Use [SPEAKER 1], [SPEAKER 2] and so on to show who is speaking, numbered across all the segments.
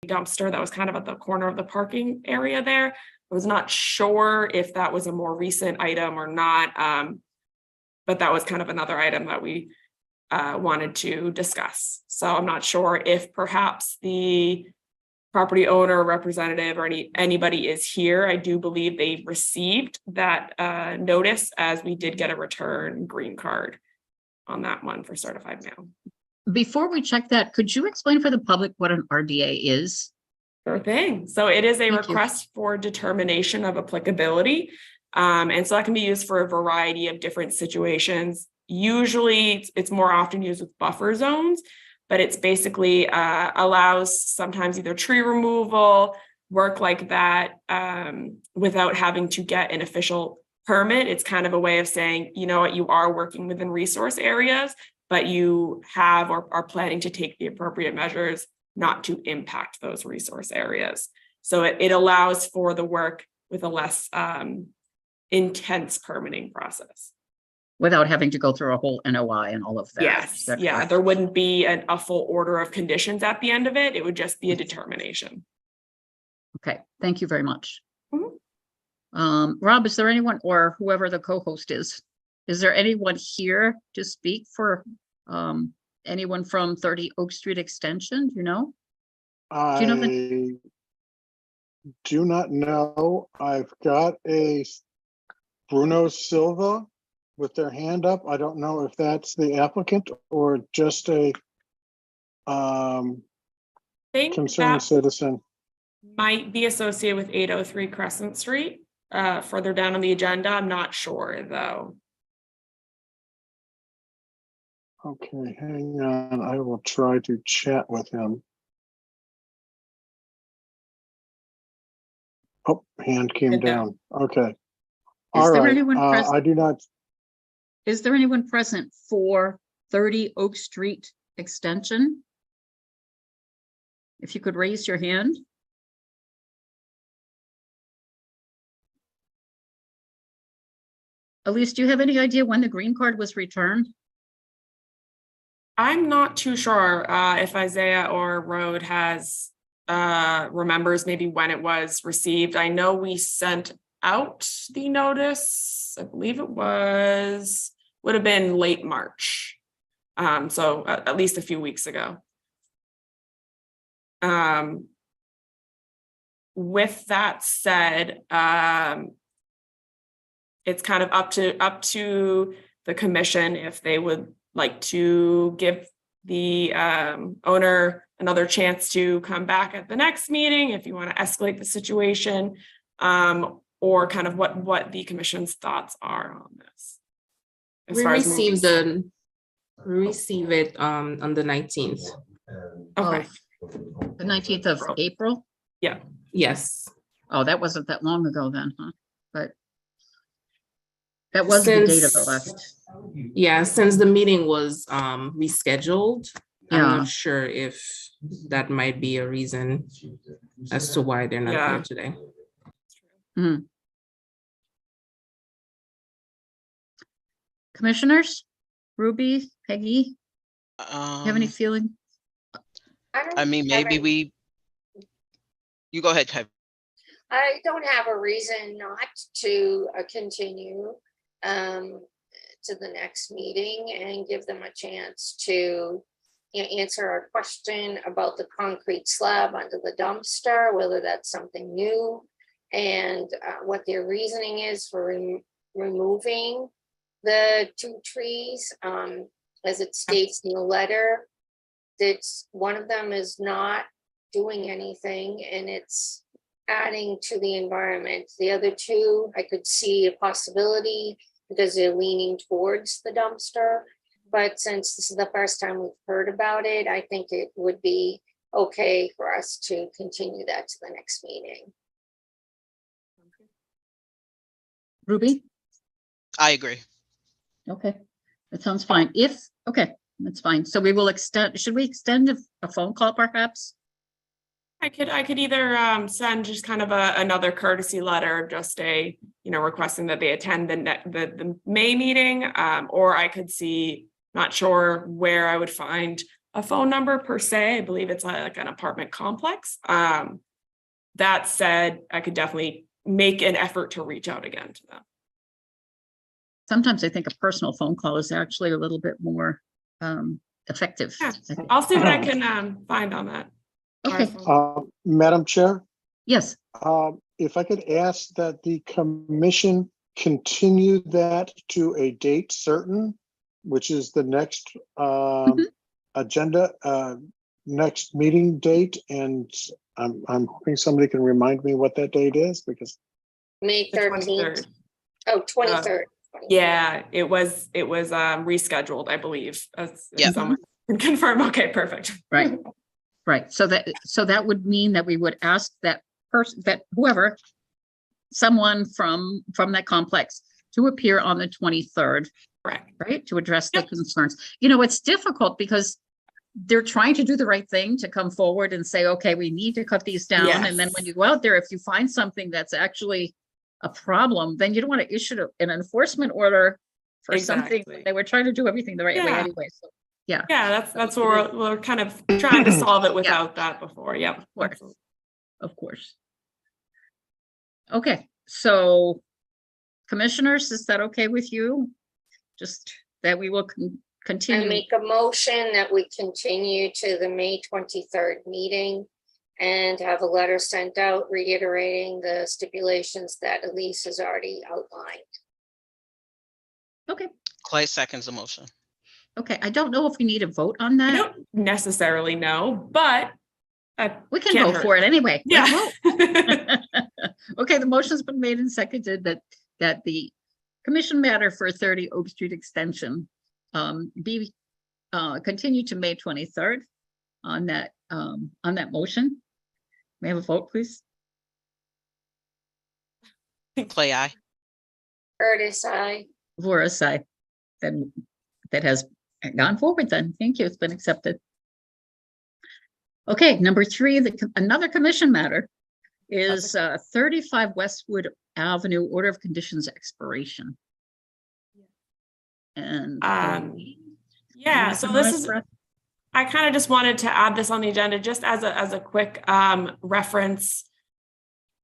[SPEAKER 1] dumpster that was kind of at the corner of the parking area there. I was not sure if that was a more recent item or not, but that was kind of another item that we wanted to discuss. So I'm not sure if perhaps the property owner, representative, or anybody is here. I do believe they received that notice, as we did get a return green card on that one for certified mail.
[SPEAKER 2] Before we check that, could you explain for the public what an RDA is?
[SPEAKER 1] Sure thing. So it is a request for determination of applicability. And so that can be used for a variety of different situations. Usually it's more often used with buffer zones, but it's basically allows sometimes either tree removal, work like that, without having to get an official permit. It's kind of a way of saying, you know what, you are working within resource areas, but you have or are planning to take the appropriate measures not to impact those resource areas. So it allows for the work with a less intense permitting process.
[SPEAKER 2] Without having to go through a whole NOI and all of that.
[SPEAKER 1] Yes, yeah, there wouldn't be a full order of conditions at the end of it. It would just be a determination.
[SPEAKER 2] Okay, thank you very much.
[SPEAKER 1] Mm-hmm.
[SPEAKER 2] Rob, is there anyone, or whoever the co-host is there anyone here to speak for anyone from 30 Oak Street Extension? Do you know?
[SPEAKER 3] I do not know. I've got a Bruno Silva with their hand up. I don't know if that's the applicant or just a concerned citizen.
[SPEAKER 1] Might be associated with 803 Crescent Street, further down on the agenda. I'm not sure though.
[SPEAKER 3] Okay, hang on. I will try to chat with him. Oh, hand came down. Okay. All right. I do not.
[SPEAKER 2] Is there anyone present for 30 Oak Street Extension? If you could raise your hand. Elise, do you have any idea when the green card was returned?
[SPEAKER 1] I'm not too sure if Isaiah or Rode has remembers maybe when it was received. I know we sent out the notice. I believe it would have been late March. So at least a few weeks ago. With that said, it's kind of up to the commission if they would like to give the owner another chance to come back at the next meeting, if you want to escalate the situation, or kind of what the commission's thoughts are on this.
[SPEAKER 4] We receive it on the 19th.
[SPEAKER 1] Okay.
[SPEAKER 2] The 19th of April?
[SPEAKER 1] Yeah.
[SPEAKER 4] Yes.
[SPEAKER 2] Oh, that wasn't that long ago then, huh? But that was the date of the last.
[SPEAKER 4] Yeah, since the meeting was rescheduled, I'm not sure if that might be a reason as to why they're not here today.
[SPEAKER 2] Mm-hmm. Commissioners, Ruby, Peggy, you have any feeling?
[SPEAKER 5] I mean, maybe you go ahead, Kevin.
[SPEAKER 6] I don't have a reason not to continue to the next meeting and give them a chance to answer our question about the concrete slab under the dumpster, whether that's something new, and what their reasoning is for removing the 2 trees. As it states in the letter, that one of them is not doing anything and it's adding to the environment. The other 2, I could see a possibility because they're leaning towards the dumpster. But since this is the first time we've heard about it, I think it would be okay for us to continue that to the next meeting.
[SPEAKER 2] Ruby?
[SPEAKER 5] I agree.
[SPEAKER 2] Okay, that sounds fine. Okay, that's fine. So we will extend, should we extend a phone call perhaps?
[SPEAKER 1] I could either send just kind of another courtesy letter, just requesting that they attend the May meeting, or I could see, not sure where I would find a phone number per se. I believe it's like an apartment complex. That said, I could definitely make an effort to reach out again to them.
[SPEAKER 2] Sometimes I think a personal phone call is actually a little bit more effective.
[SPEAKER 1] Yeah,
[SPEAKER 2] I think.
[SPEAKER 1] I'll see what I can find on that.
[SPEAKER 2] Okay,
[SPEAKER 3] Madam Chair,
[SPEAKER 2] yes,
[SPEAKER 3] if I could ask that the commission continue that to a date certain, which is the next agenda, next meeting date, and I'm hoping somebody can remind me what that date is, because
[SPEAKER 6] May
[SPEAKER 1] The
[SPEAKER 6] 13th.
[SPEAKER 1] 23rd.
[SPEAKER 6] Oh, 23rd.
[SPEAKER 1] Yeah, it was rescheduled, I believe.
[SPEAKER 5] Yeah.
[SPEAKER 1] Someone can confirm. Okay, perfect.
[SPEAKER 2] right, right. So that would mean that we would ask that person, that whoever, someone from that complex to appear on the 23rd,
[SPEAKER 1] Correct.
[SPEAKER 2] right? To address the
[SPEAKER 1] Yep.
[SPEAKER 2] concerns. You know, it's difficult because they're trying to do the right thing to come forward and say, okay, we need to cut these down. And then when you go out there, if you find something that's actually a problem, then you don't want to issue an enforcement order for something.
[SPEAKER 1] Exactly.
[SPEAKER 2] They were trying to do everything the right way
[SPEAKER 1] Yeah.
[SPEAKER 2] anyway. So, yeah,
[SPEAKER 1] Yeah, that's what we're kind of trying to solve it without that before. Yep.
[SPEAKER 2] course.
[SPEAKER 1] Absolutely.
[SPEAKER 2] of course. Okay, so commissioners, is that okay with you? Just that we will
[SPEAKER 6] I
[SPEAKER 2] continue.
[SPEAKER 6] make a motion that we continue to the May 23rd meeting and have a letter sent out reiterating the stipulations that Elise has already outlined.
[SPEAKER 2] Okay,
[SPEAKER 5] Clay seconds the motion.
[SPEAKER 2] okay. I don't know if we need a vote on
[SPEAKER 1] I
[SPEAKER 2] that.
[SPEAKER 1] don't necessarily know, but
[SPEAKER 2] We can
[SPEAKER 1] can't
[SPEAKER 2] vote
[SPEAKER 1] hurt.
[SPEAKER 2] for it anyway. Let's
[SPEAKER 1] yeah.
[SPEAKER 2] vote. Okay, the motion's been made and seconded that the commission matter for 30 Oak Street extension be continued to May 23rd on that motion. May I have a vote, please?
[SPEAKER 5] Clay, aye.
[SPEAKER 6] Curtis, I.
[SPEAKER 2] Vora's aye. Then that has gone forward then. Thank you. It's been accepted. Okay, number 3, another commission matter is 35 Westwood Avenue, order of conditions expiration. And
[SPEAKER 1] yeah, so this is, I kind of just wanted to add this on the agenda just as a quick reference.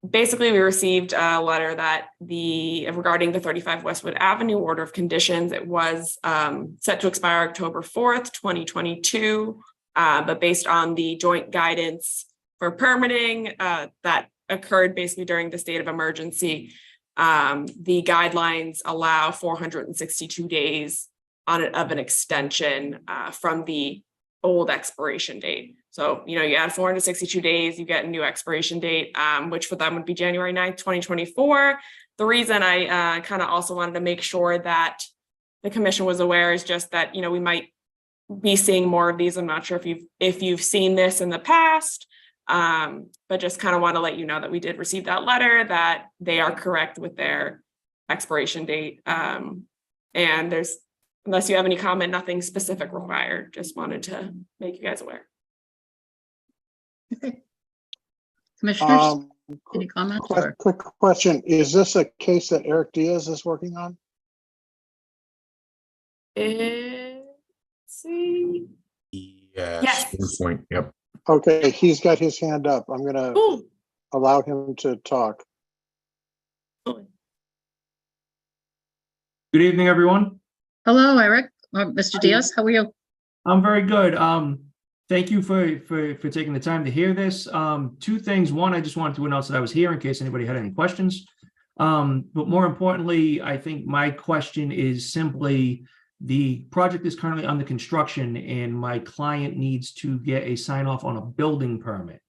[SPEAKER 1] Basically, we received a letter that regarding the 35 Westwood Avenue order of conditions. It was set to expire October 4th, 2022. But based on the joint guidance for permitting that occurred basically during the state of emergency, the guidelines allow 462 days of an extension from the old expiration date. So, you add 462 days, you get a new expiration date, which for them would be January 9th, 2024. The reason I kind of also wanted to make sure that the commission was aware is just that, we might be seeing more of these. I'm not sure if you've seen this in the past, but just kind of want to let you know that we did receive that letter, that they are correct with their expiration date. And there's, unless you have any comment, nothing specific required. Just wanted to make you guys aware.
[SPEAKER 2] Okay. Commissioners, any comments?
[SPEAKER 3] Quick question. Is this a case that Eric Diaz is working on?
[SPEAKER 1] See.
[SPEAKER 7] Yes. Good point. Yep.
[SPEAKER 3] Okay, he's got his hand up. I'm gonna
[SPEAKER 1] Ooh.
[SPEAKER 3] allow him to talk.
[SPEAKER 1] Good
[SPEAKER 8] evening, everyone.
[SPEAKER 2] Hello, Eric. Mr. Diaz, how are you?
[SPEAKER 8] I'm very good. Thank you for taking the time to hear this. 2 things. One, I just wanted to announce that I was here in case anybody had any questions. But more importantly, I think my question is simply, the project is currently under construction and my client needs to get a sign off on a building permit.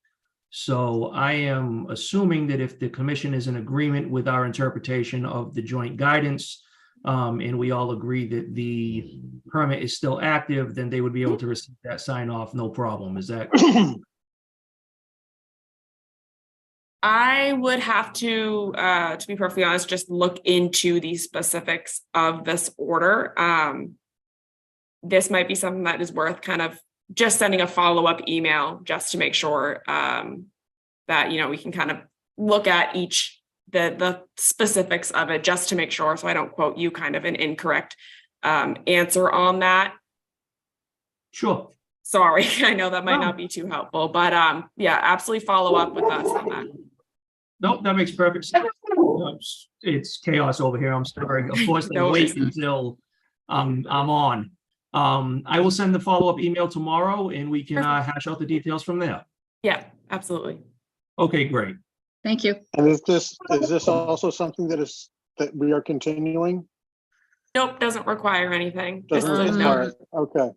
[SPEAKER 8] So I am assuming that if the commission is in agreement with our interpretation of the joint guidance, and we all agree that the permit is still active, then they would be able to receive that sign off, no problem. Is that?
[SPEAKER 1] I would have to be perfectly honest, just look into the specifics of this order. This might be something that is worth kind of just sending a follow-up email just to make sure that, we can kind of look at the specifics of it just to make sure, so I don't quote you kind of an incorrect answer on that.
[SPEAKER 8] Sure.
[SPEAKER 1] sorry, I know that might
[SPEAKER 2] No.
[SPEAKER 1] not be too helpful, but yeah, absolutely follow up with us on that.
[SPEAKER 8] Nope, that makes perfect sense. It's chaos over here. I'm sorry. Of course, they
[SPEAKER 1] No
[SPEAKER 8] wait
[SPEAKER 1] worries.
[SPEAKER 8] until I'm on. I will send the follow-up email tomorrow and we can hash out the details from there.
[SPEAKER 1] Yeah, absolutely.
[SPEAKER 8] Okay, great.
[SPEAKER 2] Thank you.
[SPEAKER 3] And is this also something that we are continuing?
[SPEAKER 1] Nope, doesn't require anything. Just
[SPEAKER 3] Doesn't
[SPEAKER 1] a
[SPEAKER 3] require
[SPEAKER 1] note.
[SPEAKER 3] it. Okay.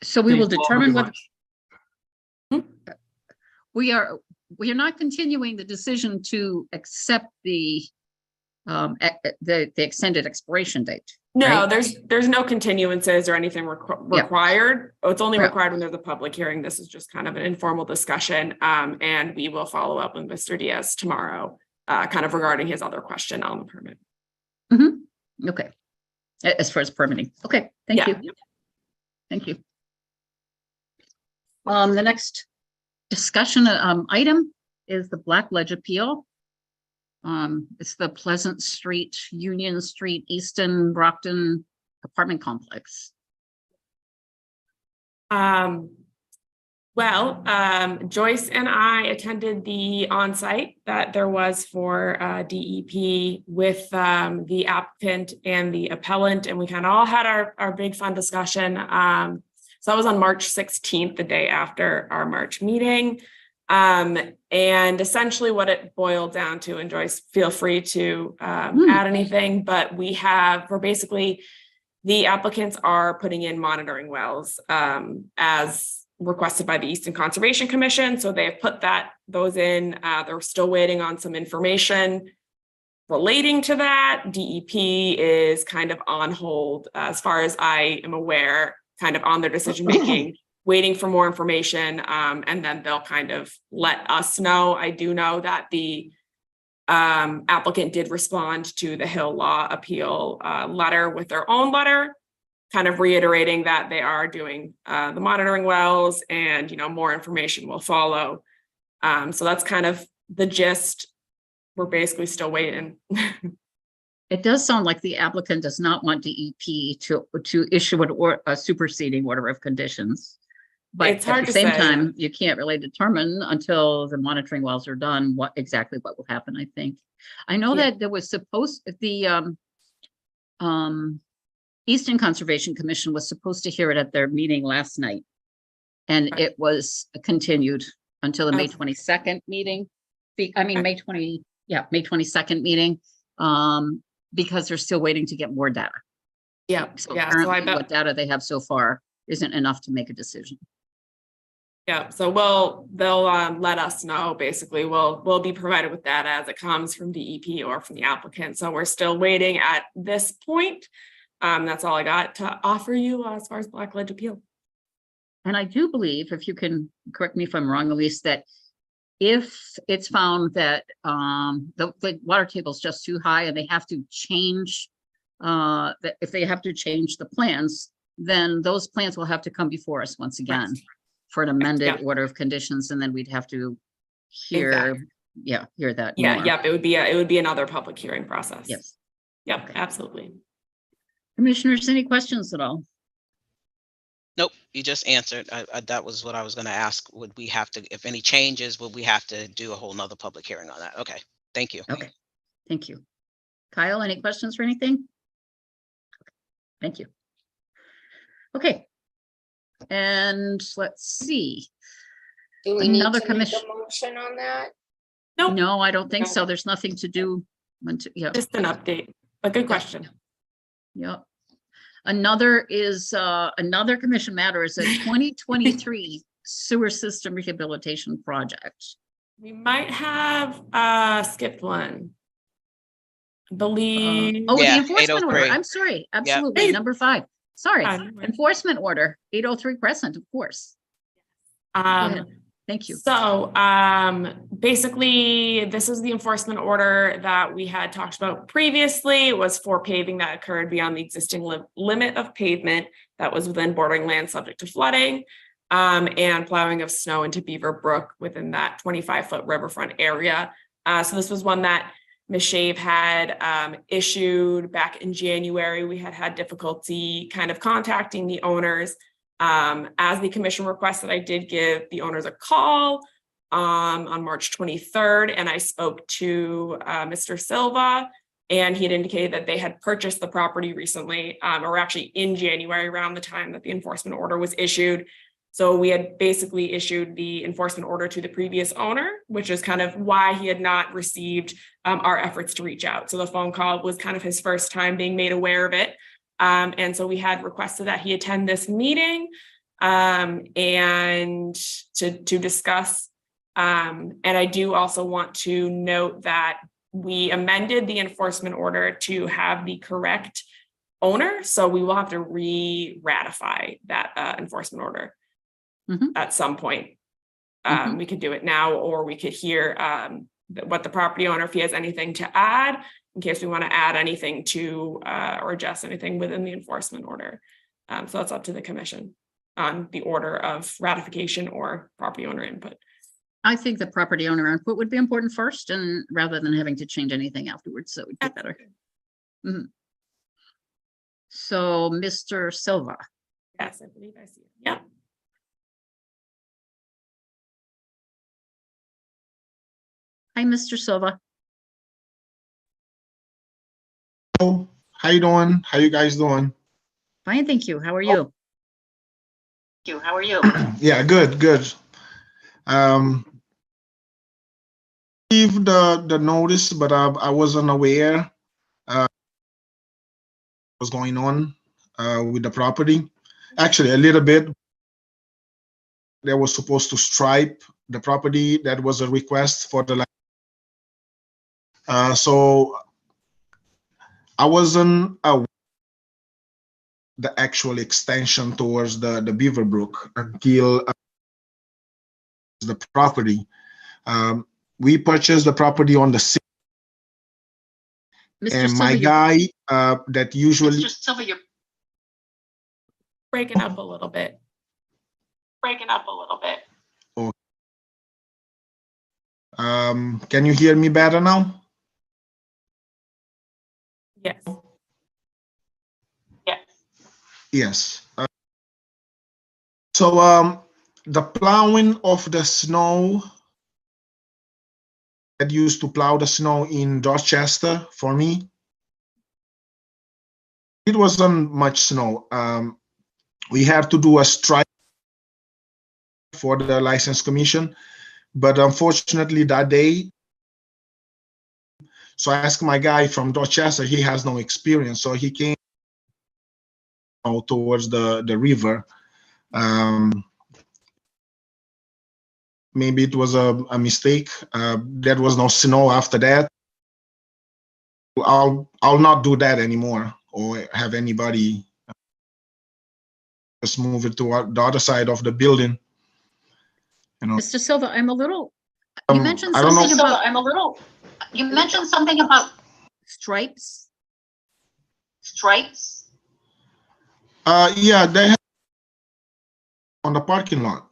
[SPEAKER 2] So we will
[SPEAKER 8] Thank you all
[SPEAKER 2] determine
[SPEAKER 8] very
[SPEAKER 2] whether
[SPEAKER 8] much.
[SPEAKER 2] we are not continuing the decision to accept the extended expiration date.
[SPEAKER 1] No,
[SPEAKER 2] right?
[SPEAKER 1] there's no continuances or anything
[SPEAKER 2] Yeah.
[SPEAKER 1] required. It's only
[SPEAKER 2] Yeah.
[SPEAKER 1] required when there's a public hearing. This is just kind of an informal discussion. And we will follow up with Mr. Diaz tomorrow, kind of regarding his other question on the permit.
[SPEAKER 2] Okay. As far as permitting. Okay, thank
[SPEAKER 1] Yeah.
[SPEAKER 2] you. Thank you. The next discussion item is the Blackledge appeal. It's the Pleasant Street, Union Street, Easton, Brockton apartment complex.
[SPEAKER 1] Joyce and I attended the onsite that there was for DEP with the applicant and the appellant, and we kind of all had our big fun discussion. So that was on March 16th, the day after our March meeting. And essentially what it boiled down to, and Joyce, feel free to add anything, but we're basically, the applicants are putting in monitoring wells as requested by the Easton Conservation Commission. So they've put those in. They're still waiting on some information relating to that. DEP is kind of on hold, as far as I am aware, kind of on their decision making, waiting for more information, and then they'll kind of let us know. I do know that the applicant did respond to the Hill Law Appeal letter with their own letter, kind of reiterating that they are doing the monitoring wells, and more information will follow. So that's kind of the gist. We're basically still waiting.
[SPEAKER 2] It does sound like the applicant does not want DEP to issue a superseding order of conditions. But
[SPEAKER 1] It's hard
[SPEAKER 2] at the
[SPEAKER 1] to
[SPEAKER 2] same
[SPEAKER 1] say.
[SPEAKER 2] time, you can't really determine until the monitoring wells are done what will happen, I think. I know that there was the Eastern Conservation Commission was supposed to hear it at their meeting last night. And it was continued until the May 22nd meeting. May 22nd meeting. Because they're still waiting to get more data.
[SPEAKER 1] Yeah.
[SPEAKER 2] So
[SPEAKER 1] Yeah. So
[SPEAKER 2] apparently
[SPEAKER 1] I bet.
[SPEAKER 2] what data they have so far isn't enough to make a decision.
[SPEAKER 1] Yeah, so they'll let us know. Basically, we'll be provided with data as it comes from DEP or from the applicant. So we're still waiting at this point. That's all I got to offer you as far as Blackledge appeal.
[SPEAKER 2] And I do believe, if you can correct me if I'm wrong, Elise, that if it's found that the water table is just too high and they have to change, that if they have to change the plans, then those plans will have to come before us once again for an amended order of conditions, and then we'd have to hear that.
[SPEAKER 1] Yeah,
[SPEAKER 2] more.
[SPEAKER 1] yep. It would be another public hearing process.
[SPEAKER 2] Yes.
[SPEAKER 1] Yep, absolutely.
[SPEAKER 2] Commissioners, any questions at all?
[SPEAKER 5] Nope, you just answered. That was what I was going to ask. Would we have to, if any changes, would we have to do a whole nother public hearing on that? Okay, thank you.
[SPEAKER 2] Okay, thank you. Kyle, any questions or anything? Okay. Thank you. Okay. And let's see.
[SPEAKER 6] Do we need
[SPEAKER 2] Another
[SPEAKER 6] to make
[SPEAKER 2] commission-
[SPEAKER 6] a motion on that?
[SPEAKER 1] Nope.
[SPEAKER 2] No, I don't think so. There's nothing to do.
[SPEAKER 1] Just an update. A good question.
[SPEAKER 2] Yep. Another commission matter is a 2023 sewer system rehabilitation project.
[SPEAKER 1] We might have skipped one. I believe.
[SPEAKER 2] Oh,
[SPEAKER 5] Yeah,
[SPEAKER 2] the enforcement order.
[SPEAKER 5] 803.
[SPEAKER 2] I'm sorry. Absolutely.
[SPEAKER 1] Hey.
[SPEAKER 2] Number 5. Sorry.
[SPEAKER 1] Fine.
[SPEAKER 2] Enforcement order 803 Crescent, of course. Go ahead. Thank you.
[SPEAKER 1] So basically, this is the enforcement order that we had talked about previously. It was for paving that occurred beyond the existing limit of pavement that was within bordering land subject to flooding, and plowing of snow into Beaver Brook within that 25-foot riverfront area. So this was one that Ms. Shave had issued back in January. We had difficulty kind of contacting the owners. As the commission requested, I did give the owners a call on March 23rd, and I spoke to Mr. Silva, and he had indicated that they had purchased the property recently, or actually in January, around the time that the enforcement order was issued. So we had basically issued the enforcement order to the previous owner, which is kind of why he had not received our efforts to reach out. So the phone call was kind of his first time being made aware of it. And so we had requested that he attend this meeting and to discuss. And I do also want to note that we amended the enforcement order to have the correct owner. So we will have to re-ratify that enforcement order at some point. We could do it now, or we could hear what the property owner, if he has anything to add, in case we want to add anything to or adjust anything within the enforcement order. So that's up to the commission on the order of ratification or property owner input.
[SPEAKER 2] I think the property owner input would be important first, and rather than having to change anything afterwards, so it would be better. So, Mr. Silva.
[SPEAKER 1] Yes, I believe I see it. Yep.
[SPEAKER 2] Hi, Mr. Silva.
[SPEAKER 7] Oh, how you doing? How you guys doing?
[SPEAKER 2] Fine, thank you. How are you?
[SPEAKER 9] How are you?
[SPEAKER 7] Yeah, good, good. Received the notice, but I wasn't aware what's going on with the property. Actually, a little bit. They were supposed to stripe the property. That was a request for the so I wasn't aware the actual extension towards the Beaverbrook until the property. We purchased the property on the 6th.
[SPEAKER 2] Mr.
[SPEAKER 7] And
[SPEAKER 2] Silva,
[SPEAKER 7] my guy that usually
[SPEAKER 9] Mr. Silva, you're
[SPEAKER 1] Breaking up a little bit.
[SPEAKER 7] can you hear me better now?
[SPEAKER 1] Yes.
[SPEAKER 7] Yes. So the plowing of the snow that used to plow the snow in Dorchester for me, it wasn't much snow. We had to do a strike for the license commission, but unfortunately that day, so I asked my guy from Dorchester, he has no experience, so he came towards the river. Maybe it was a mistake. There was no snow after that. I'll not do that anymore, or have anybody just move it to the other side of the building. You know,
[SPEAKER 2] Mr. Silva, I'm a little, you mentioned
[SPEAKER 7] I don't know.
[SPEAKER 2] something about,
[SPEAKER 9] you mentioned something about
[SPEAKER 2] stripes.
[SPEAKER 7] Yeah, they have on the parking lot.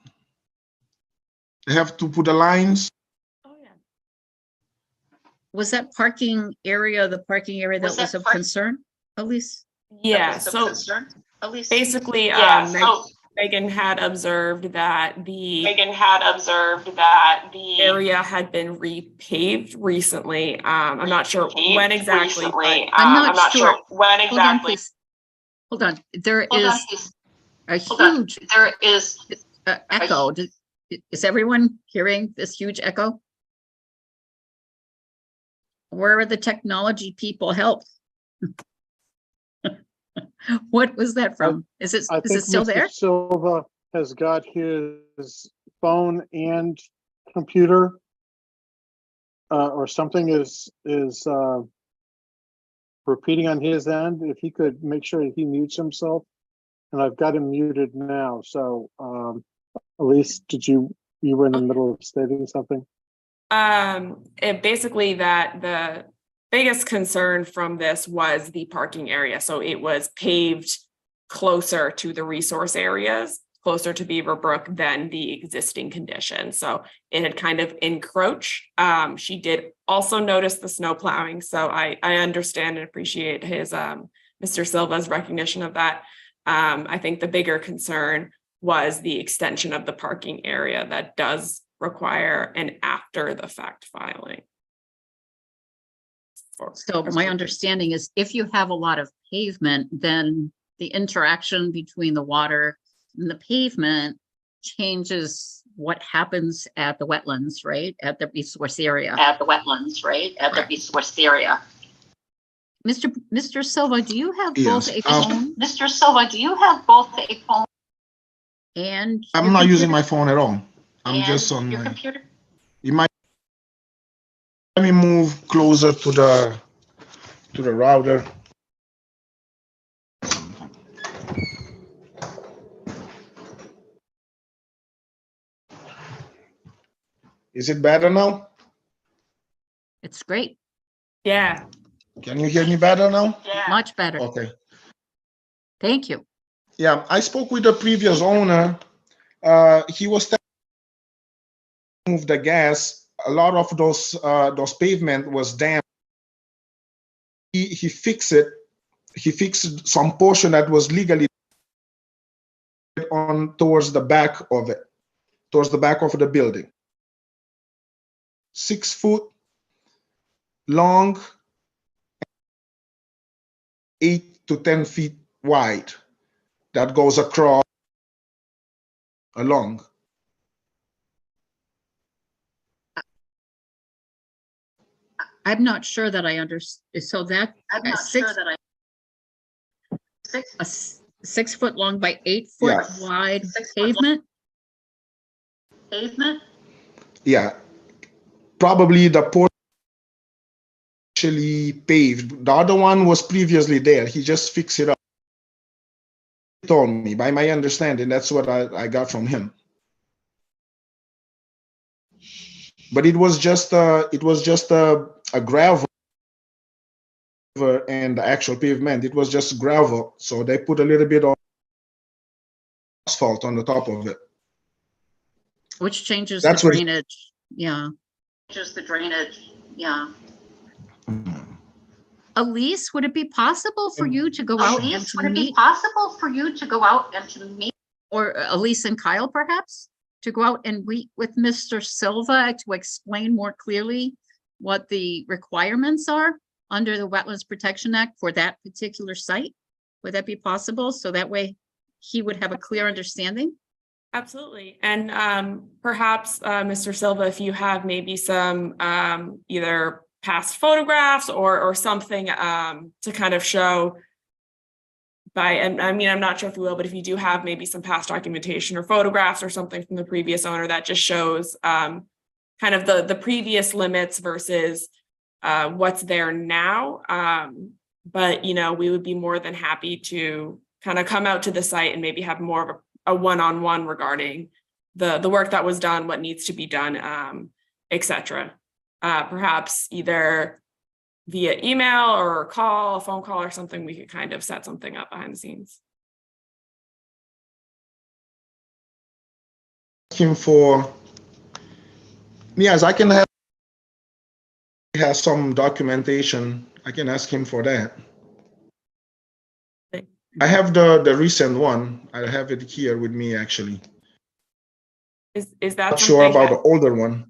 [SPEAKER 7] They have to put the lines.
[SPEAKER 1] Oh, yeah.
[SPEAKER 2] Was that parking area the parking area that was of concern, Elise?
[SPEAKER 1] Yeah, so basically, Megan had observed that the area had been repaved recently. I'm not sure when exactly.
[SPEAKER 2] I'm not sure when exactly. Hold on, please. Hold on. There is a huge echo. Is everyone hearing this huge echo? Where are the technology people? Help. What was that from? Is it still there?
[SPEAKER 3] Mr. Silva has got his phone and computer or something is repeating on his end. If he could make sure that he mutes himself, and I've got him muted now. So Elise, you were in the middle of stating something?
[SPEAKER 1] Basically that the biggest concern from this was the parking area. So it was paved closer to the resource areas, closer to Beaverbrook than the existing condition. So it had kind of encroached. She did also notice the snow plowing. So I understand and appreciate his Mr. Silva's recognition of that. I think the bigger concern was the extension of the parking area that does require an after the fact filing.
[SPEAKER 2] So my understanding is if you have a lot of pavement, then the interaction between the water and the pavement changes what happens at the wetlands, right? At the resource area.
[SPEAKER 9] At the wetlands, right? At the resource area.
[SPEAKER 2] Mr. Silva, do you have
[SPEAKER 7] Yes.
[SPEAKER 2] both a phone
[SPEAKER 9] Mr. Silva, do you have both a phone
[SPEAKER 2] and
[SPEAKER 7] I'm
[SPEAKER 2] your
[SPEAKER 7] not using
[SPEAKER 2] computer?
[SPEAKER 7] my phone at all. I'm
[SPEAKER 9] and
[SPEAKER 7] just on
[SPEAKER 9] your
[SPEAKER 7] my,
[SPEAKER 9] computer?
[SPEAKER 7] you might, let me move closer to the router. Is it better now?
[SPEAKER 2] It's great,
[SPEAKER 1] Yeah.
[SPEAKER 7] Can you hear me better now?
[SPEAKER 9] Yeah.
[SPEAKER 2] much better.
[SPEAKER 7] Okay.
[SPEAKER 2] Thank you.
[SPEAKER 7] Yeah, I spoke with the previous owner. He was telling me to move the gas. A lot of those pavement was damp. He fixed it. He fixed some portion that was legally on towards the back of it, towards the back of the building. 6 foot long, 8 to 10 feet wide. That goes across along.
[SPEAKER 2] I'm not sure that I understand. So that
[SPEAKER 9] I'm not sure that
[SPEAKER 2] a 6 foot long by 8 foot
[SPEAKER 7] Yeah.
[SPEAKER 2] wide
[SPEAKER 9] 6 foot
[SPEAKER 2] pavement.
[SPEAKER 9] pavement.
[SPEAKER 7] Yeah, probably the portion actually paved. The other one was previously there. He just fixed it up. He told me, by my understanding, that's what I got from him. But it was just a gravel and the actual pavement. It was just gravel, so they put a little bit of asphalt on the top of it.
[SPEAKER 2] Which changes
[SPEAKER 7] That's
[SPEAKER 2] the
[SPEAKER 7] what-
[SPEAKER 2] drainage. Yeah.
[SPEAKER 9] Just the drainage. Yeah.
[SPEAKER 2] Elise, would it be possible for you to go out and
[SPEAKER 9] Elise,
[SPEAKER 2] to
[SPEAKER 9] would it be
[SPEAKER 2] meet,
[SPEAKER 9] possible for you to go out and to meet?
[SPEAKER 2] or Elise and Kyle perhaps, to go out and meet with Mr. Silva to explain more clearly what the requirements are under the Wetlands Protection Act for that particular site? Would that be possible? So that way he would have a clear understanding?
[SPEAKER 1] Absolutely. And perhaps, Mr. Silva, if you have maybe some either past photographs or something to kind of show and I mean, I'm not sure if you will, but if you do have maybe some past documentation or photographs or something from the previous owner that just shows kind of the previous limits versus what's there now. But, you know, we would be more than happy to kind of come out to the site and maybe have more of a one-on-one regarding the work that was done, what needs to be done, etc. Perhaps either via email or a phone call or something, we could kind of set something up behind the scenes.
[SPEAKER 7] Him for, yes, I can have, he has some documentation. I can ask him for that.
[SPEAKER 1] Okay.
[SPEAKER 7] I have the recent one. I have it here with me actually.
[SPEAKER 1] Is that
[SPEAKER 7] Not sure
[SPEAKER 1] something
[SPEAKER 7] about the older one.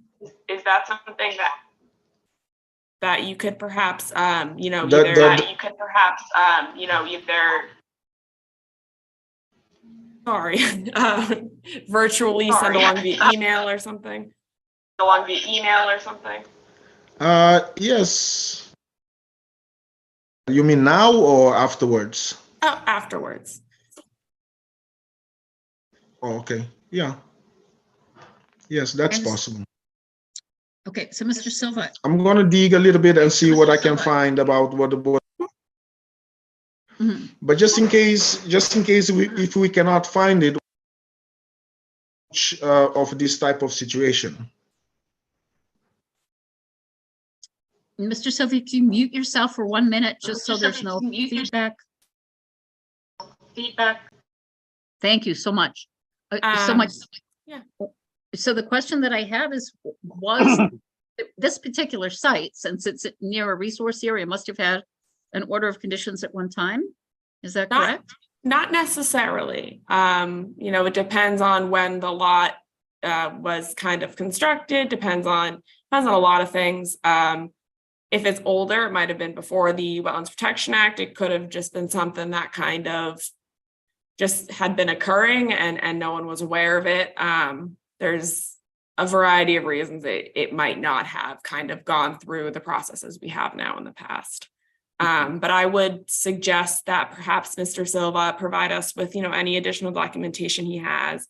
[SPEAKER 1] is that something that you could perhaps you know,
[SPEAKER 7] The-
[SPEAKER 1] either
[SPEAKER 7] the-
[SPEAKER 1] you could perhaps you know, either sorry virtually send along via email or something?
[SPEAKER 7] Yes. You mean now or afterwards?
[SPEAKER 1] Oh, afterwards.
[SPEAKER 7] Oh, okay. Yeah. Yes, that's
[SPEAKER 2] And-
[SPEAKER 7] possible.
[SPEAKER 2] Okay, so Mr. Silva,
[SPEAKER 7] I'm gonna dig a little bit and see what I can find about what the board.
[SPEAKER 2] mhm,
[SPEAKER 7] But just in case if we cannot find it of this type of situation.
[SPEAKER 2] Mr. Silva, if you mute yourself for 1 minute, just so
[SPEAKER 9] Mr.
[SPEAKER 2] there's
[SPEAKER 9] Silva,
[SPEAKER 2] no
[SPEAKER 9] if you mute yourself.
[SPEAKER 2] feedback. Thank you so much.
[SPEAKER 1] Um, yeah.
[SPEAKER 2] So the question that I have is, was this particular site, since it's near a resource area, must have had an order of conditions at one time? Is that
[SPEAKER 1] Not-
[SPEAKER 2] correct?
[SPEAKER 1] Not necessarily. It depends on when the lot was kind of constructed, depends on a lot of things. If it's older, it might have been before the Wetlands Protection Act. It could have just been something that kind of just had been occurring and no one was aware of it. There's a variety of reasons it might not have kind of gone through the processes we have now in the past. But I would suggest that perhaps Mr. Silva provide us with, any additional documentation he has.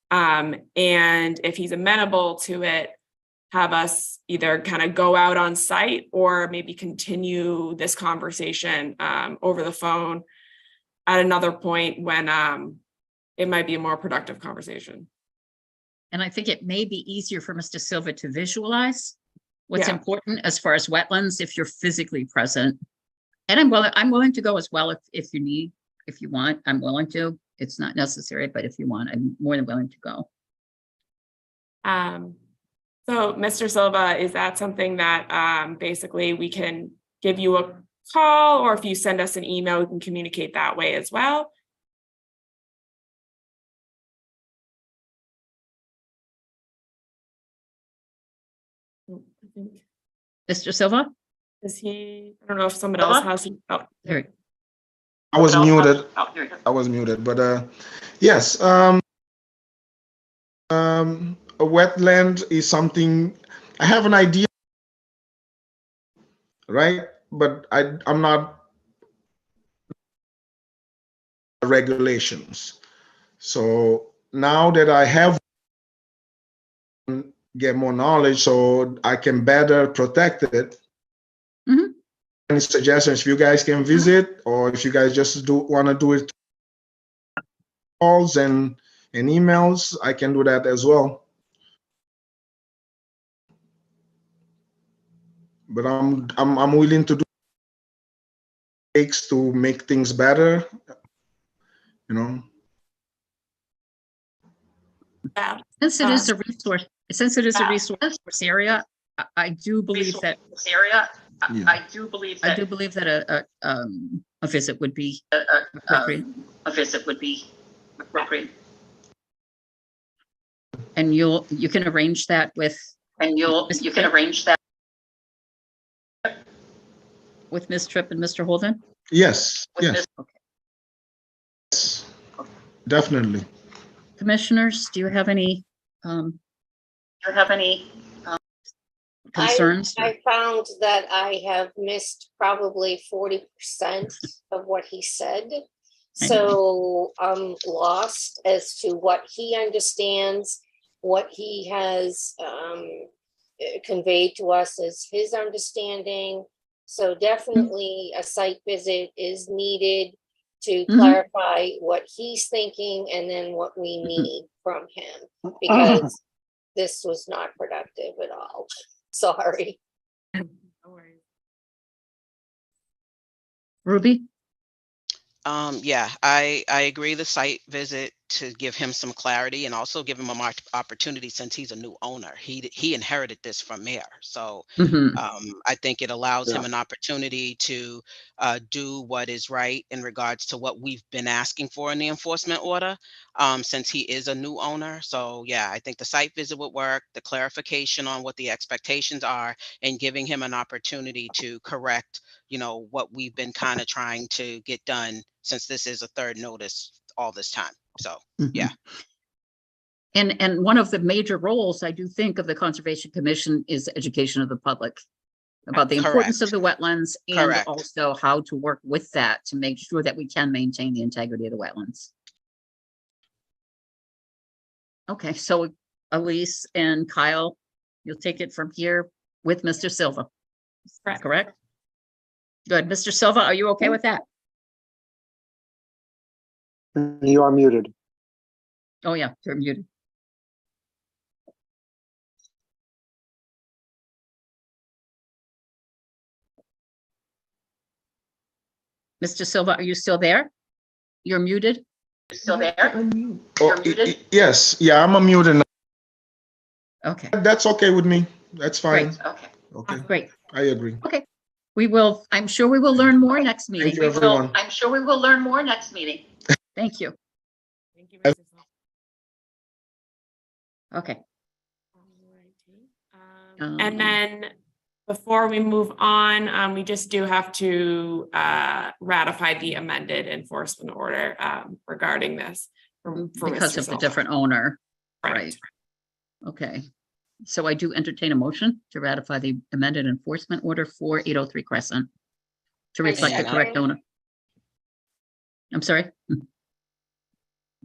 [SPEAKER 1] And if he's amenable to it, have us either kind of go out on site or maybe continue this conversation over the phone at another point when it might be a more productive conversation.
[SPEAKER 2] And I think it may be easier for Mr. Silva to visualize what's
[SPEAKER 1] Yeah.
[SPEAKER 2] important as far as wetlands if you're physically present. And I'm willing to go as well if you want, I'm willing to. It's not necessary, but if you want, I'm more than willing to go.
[SPEAKER 1] So Mr. Silva, is that something that basically we can give you a call, or if you send us an email, we can communicate that way as well?
[SPEAKER 2] Mr. Silva?
[SPEAKER 1] Is he, I don't know if someone else has. Oh,
[SPEAKER 2] There.
[SPEAKER 7] I was muted. I was muted, but yes. A wetland is something, I have an idea, right? But I'm not regulations. So now that I have get more knowledge, so I can better protect it.
[SPEAKER 2] Mhm.
[SPEAKER 7] Any suggestions? If you guys can visit, or if you guys just want to do it calls and emails, I can do that as well. But I'm willing to do takes to make things better,
[SPEAKER 1] yeah.
[SPEAKER 2] Since it is a resource area, I do believe that
[SPEAKER 7] Yeah.
[SPEAKER 2] a visit would be appropriate. And you can arrange that with with Ms. Tripp and Mr. Holden?
[SPEAKER 7] Yes. Yes.
[SPEAKER 2] Okay.
[SPEAKER 7] Yes. Definitely.
[SPEAKER 2] Commissioners, do you have any concerns?
[SPEAKER 6] I found that I have missed probably 40% of what he said. So I'm lost as to what he understands, what he has conveyed to us as his understanding. So definitely a site visit is needed to clarify what he's thinking and then what we need from him, because this was not productive at all. Sorry.
[SPEAKER 1] No worries.
[SPEAKER 2] Ruby?
[SPEAKER 5] Yeah, I agree the site visit to give him some clarity and also give him a opportunity, since he's a new owner. He inherited this from Mayor. So I think it allows him an opportunity to do what is right in regards to what we've been asking for in the enforcement order, since he is a new owner. So yeah, I think the site visit would work, the clarification on what the expectations are, and giving him an opportunity to correct, what we've been kind of trying to get done, since this is a third notice all this time. So yeah.
[SPEAKER 2] And one of the major roles, I do think, of the Conservation Commission is education of the public about the importance of the wetlands, and also how to work with that to make sure that we can maintain the integrity of the wetlands. Okay, so Elise and Kyle, you'll take it from here with Mr. Silva. Correct? Good. Mr. Silva, are you okay with that?
[SPEAKER 3] You are muted.
[SPEAKER 2] Oh, yeah, you're muted. Mr. Silva, are you still there? You're muted.
[SPEAKER 7] Oh, yes. Yeah, I'm unmuted now.
[SPEAKER 2] Okay.
[SPEAKER 7] That's okay with me. That's fine.
[SPEAKER 2] Great. Okay.
[SPEAKER 7] Okay.
[SPEAKER 2] Great.
[SPEAKER 7] I agree.
[SPEAKER 2] Okay. I'm sure we will learn more next meeting.
[SPEAKER 7] Thank you, everyone.
[SPEAKER 9] I'm sure we will learn more next meeting.
[SPEAKER 2] Thank you.
[SPEAKER 1] Thank you, Mr. Sal.
[SPEAKER 2] Okay.
[SPEAKER 1] And then before we move on, we just do have to ratify the amended enforcement order regarding this.
[SPEAKER 2] Because
[SPEAKER 1] Mr.
[SPEAKER 2] of the
[SPEAKER 1] Silva.
[SPEAKER 2] different owner.
[SPEAKER 1] Right.
[SPEAKER 2] Right. Okay. So I do entertain a motion to ratify the amended enforcement order for 803 Crescent to reflect the
[SPEAKER 6] second.
[SPEAKER 2] correct owner. I'm sorry.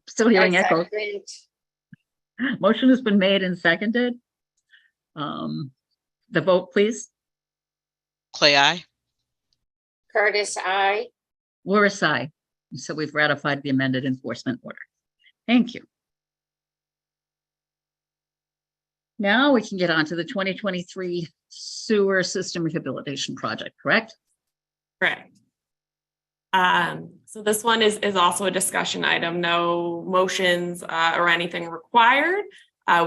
[SPEAKER 2] Still hearing
[SPEAKER 6] I
[SPEAKER 2] echoes.
[SPEAKER 6] second.
[SPEAKER 2] Motion has been made and seconded. The vote, please.
[SPEAKER 5] Clay, I.
[SPEAKER 6] Curtis, I.
[SPEAKER 2] Loris, aye. So we've ratified the amended enforcement order. Thank you. Now we can get on to the 2023 sewer system rehabilitation project, correct?
[SPEAKER 1] Correct. So this one is also a discussion item, no motions or anything required.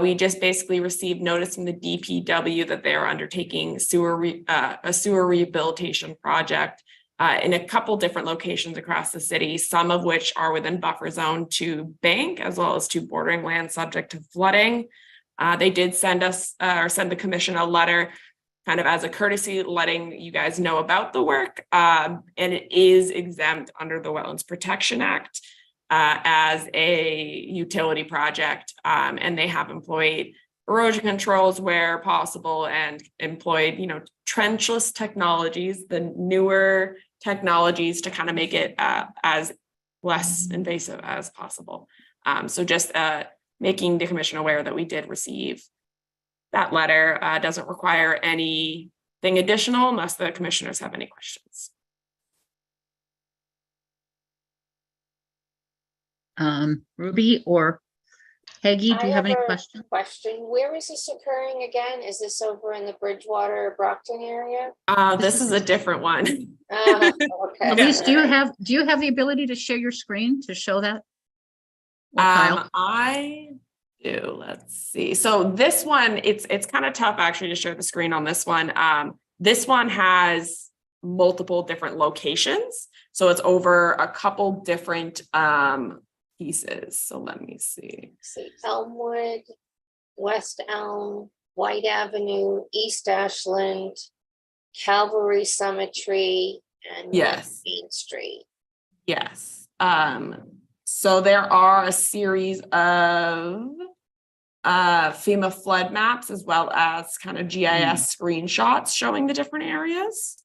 [SPEAKER 1] We just basically received notice from the DPW that they are undertaking a sewer rehabilitation project in a couple different locations across the city, some of which are within buffer zone to bank, as well as to bordering land subject to flooding. They did send us or send the commission a letter kind of as a courtesy, letting you guys know about the work. And it is exempt under the Wetlands Protection Act as a utility project. And they have employed erosion controls where possible and employed, trenchless technologies, the newer technologies to kind of make it as less invasive as possible. So just making the commission aware that we did receive that letter. Doesn't require anything additional unless the commissioners have any questions.
[SPEAKER 2] Ruby or Peggy, do you have any
[SPEAKER 6] I
[SPEAKER 2] questions?
[SPEAKER 6] question. Where is this occurring again? Is this over in the Bridgewater, Brockton area?
[SPEAKER 1] This is a different one.
[SPEAKER 6] Okay.
[SPEAKER 2] Elise, do you
[SPEAKER 6] Alright.
[SPEAKER 2] have the ability to share your screen to show that? Or Kyle?
[SPEAKER 1] I do. Let's see. So this one, it's kind of tough actually to share the screen on this one. This one has multiple different locations. So it's over a couple different pieces. So let me see.
[SPEAKER 6] See, Elmwood, West Elm, White Avenue, East Ashland, Calvary Cemetery, and
[SPEAKER 1] Yes.
[SPEAKER 6] West Main Street.
[SPEAKER 1] Yes. So there are a series of FEMA flood maps as well as kind of GIS screenshots showing the different areas.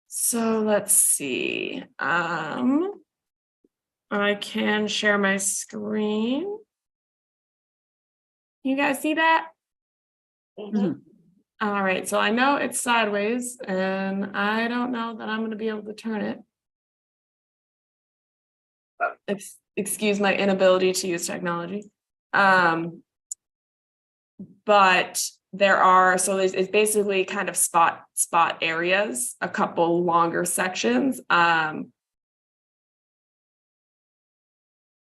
[SPEAKER 1] So let's see. I can share my screen. You guys see that?
[SPEAKER 6] Mhm.
[SPEAKER 1] All right, so I know it's sideways and I don't know that I'm going to be able to turn it. Excuse my inability to use technology. But there are, so it's basically kind of spot areas, a couple longer sections.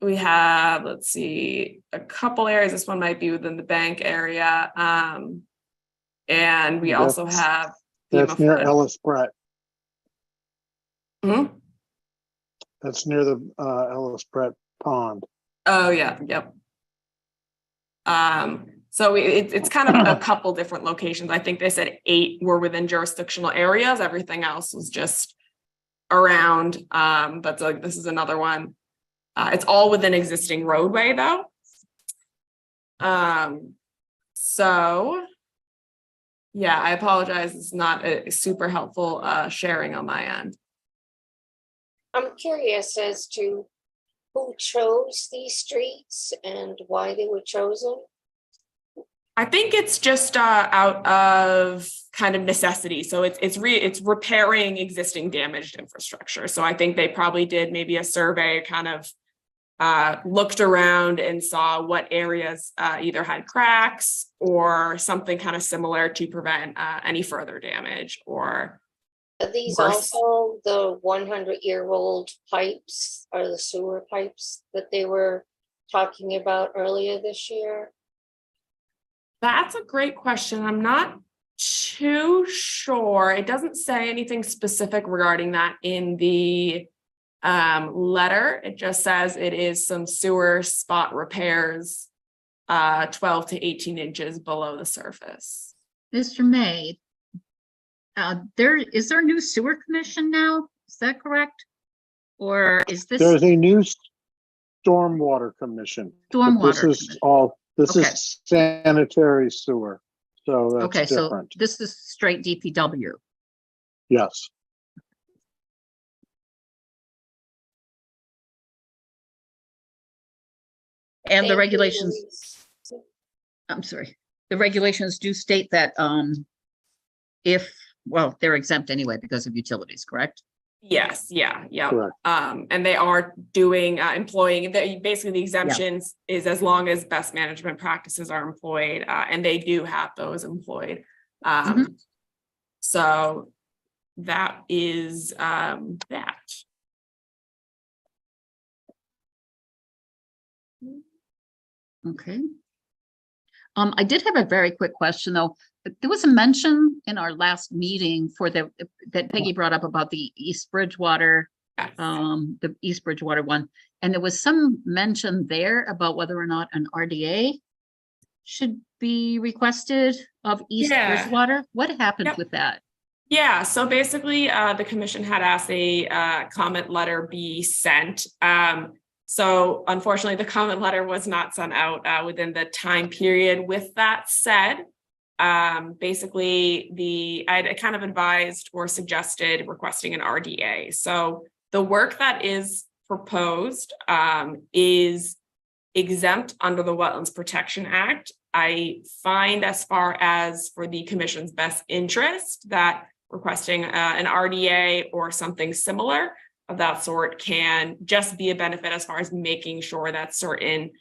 [SPEAKER 1] We have, let's see, a couple areas. This one might be within the bank area. And we also have.
[SPEAKER 3] That's near Ellis Brett.
[SPEAKER 1] Hmm?
[SPEAKER 3] That's near the Ellis Brett Pond.
[SPEAKER 1] Oh, yeah, yep. So it's kind of a couple different locations. I think they said 8 were within jurisdictional areas. Everything else was just around. But so this is another one. It's all within existing roadway though. So yeah, I apologize. It's not a super helpful sharing on my end.
[SPEAKER 6] I'm curious as to who chose these streets and why they were chosen.
[SPEAKER 1] I think it's just out of kind of necessity. So it's repairing existing damaged infrastructure. So I think they probably did maybe a survey, kind of looked around and saw what areas either had cracks or something kind of similar to prevent any further damage or.
[SPEAKER 6] Are these
[SPEAKER 1] worse.
[SPEAKER 6] also the 100-year-old pipes or the sewer pipes that they were talking about earlier this year?
[SPEAKER 1] That's a great question. I'm not too sure. It doesn't say anything specific regarding that in the letter. It just says it is some sewer spot repairs 12 to 18 inches below the surface.
[SPEAKER 2] Mr. May, is there a new sewer commission now? Is that correct? Or is this
[SPEAKER 3] There's a new stormwater commission. but
[SPEAKER 2] stormwater?
[SPEAKER 3] This is
[SPEAKER 2] commission?
[SPEAKER 3] all, this
[SPEAKER 2] Okay.
[SPEAKER 3] is sanitary sewer. So that's
[SPEAKER 2] Okay, so
[SPEAKER 3] different.
[SPEAKER 2] this is straight DPW.
[SPEAKER 3] Yes.
[SPEAKER 2] And
[SPEAKER 6] Thank
[SPEAKER 2] the
[SPEAKER 6] you,
[SPEAKER 2] regulations,
[SPEAKER 6] Louise.
[SPEAKER 2] I'm sorry, the regulations do state that well, they're exempt anyway because of utilities, correct?
[SPEAKER 1] Yes, yeah.
[SPEAKER 3] Correct.
[SPEAKER 1] And they are doing employing basically the exemptions is as long as best management practices are employed, and they do have those employed. So that is that.
[SPEAKER 2] Okay. I did have a very quick question though. There was a mention in our last meeting that Peggy brought up about the East Bridgewater,
[SPEAKER 1] Yes.
[SPEAKER 2] the East Bridgewater one. And there was some mention there about whether or not an RDA should be requested of East
[SPEAKER 1] Yeah.
[SPEAKER 2] Bridgewater. What happened
[SPEAKER 1] Yep.
[SPEAKER 2] with that?
[SPEAKER 1] Yeah, so basically, the commission had asked a comment letter be sent. So unfortunately, the comment letter was not sent out within the time period. With that said, basically I kind of advised or suggested requesting an RDA. So the work that is proposed is exempt under the Wetlands Protection Act. I find as far as for the commission's best interest that requesting an RDA or something similar of that sort can just be a benefit as far as making sure that certain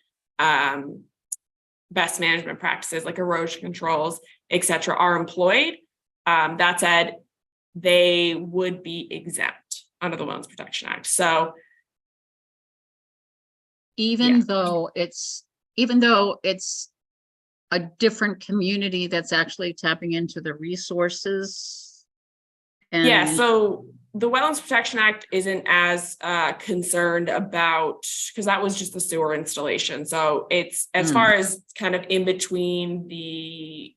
[SPEAKER 1] best management practices like erosion controls, et cetera, are employed. That said, they would be exempt under the Wetlands Protection Act. So
[SPEAKER 2] Even though it's a different community that's actually tapping into the resources.
[SPEAKER 1] yeah,
[SPEAKER 2] And
[SPEAKER 1] so the Wetlands Protection Act isn't as concerned about, because that was just the sewer installation. So it's as far as kind of in between the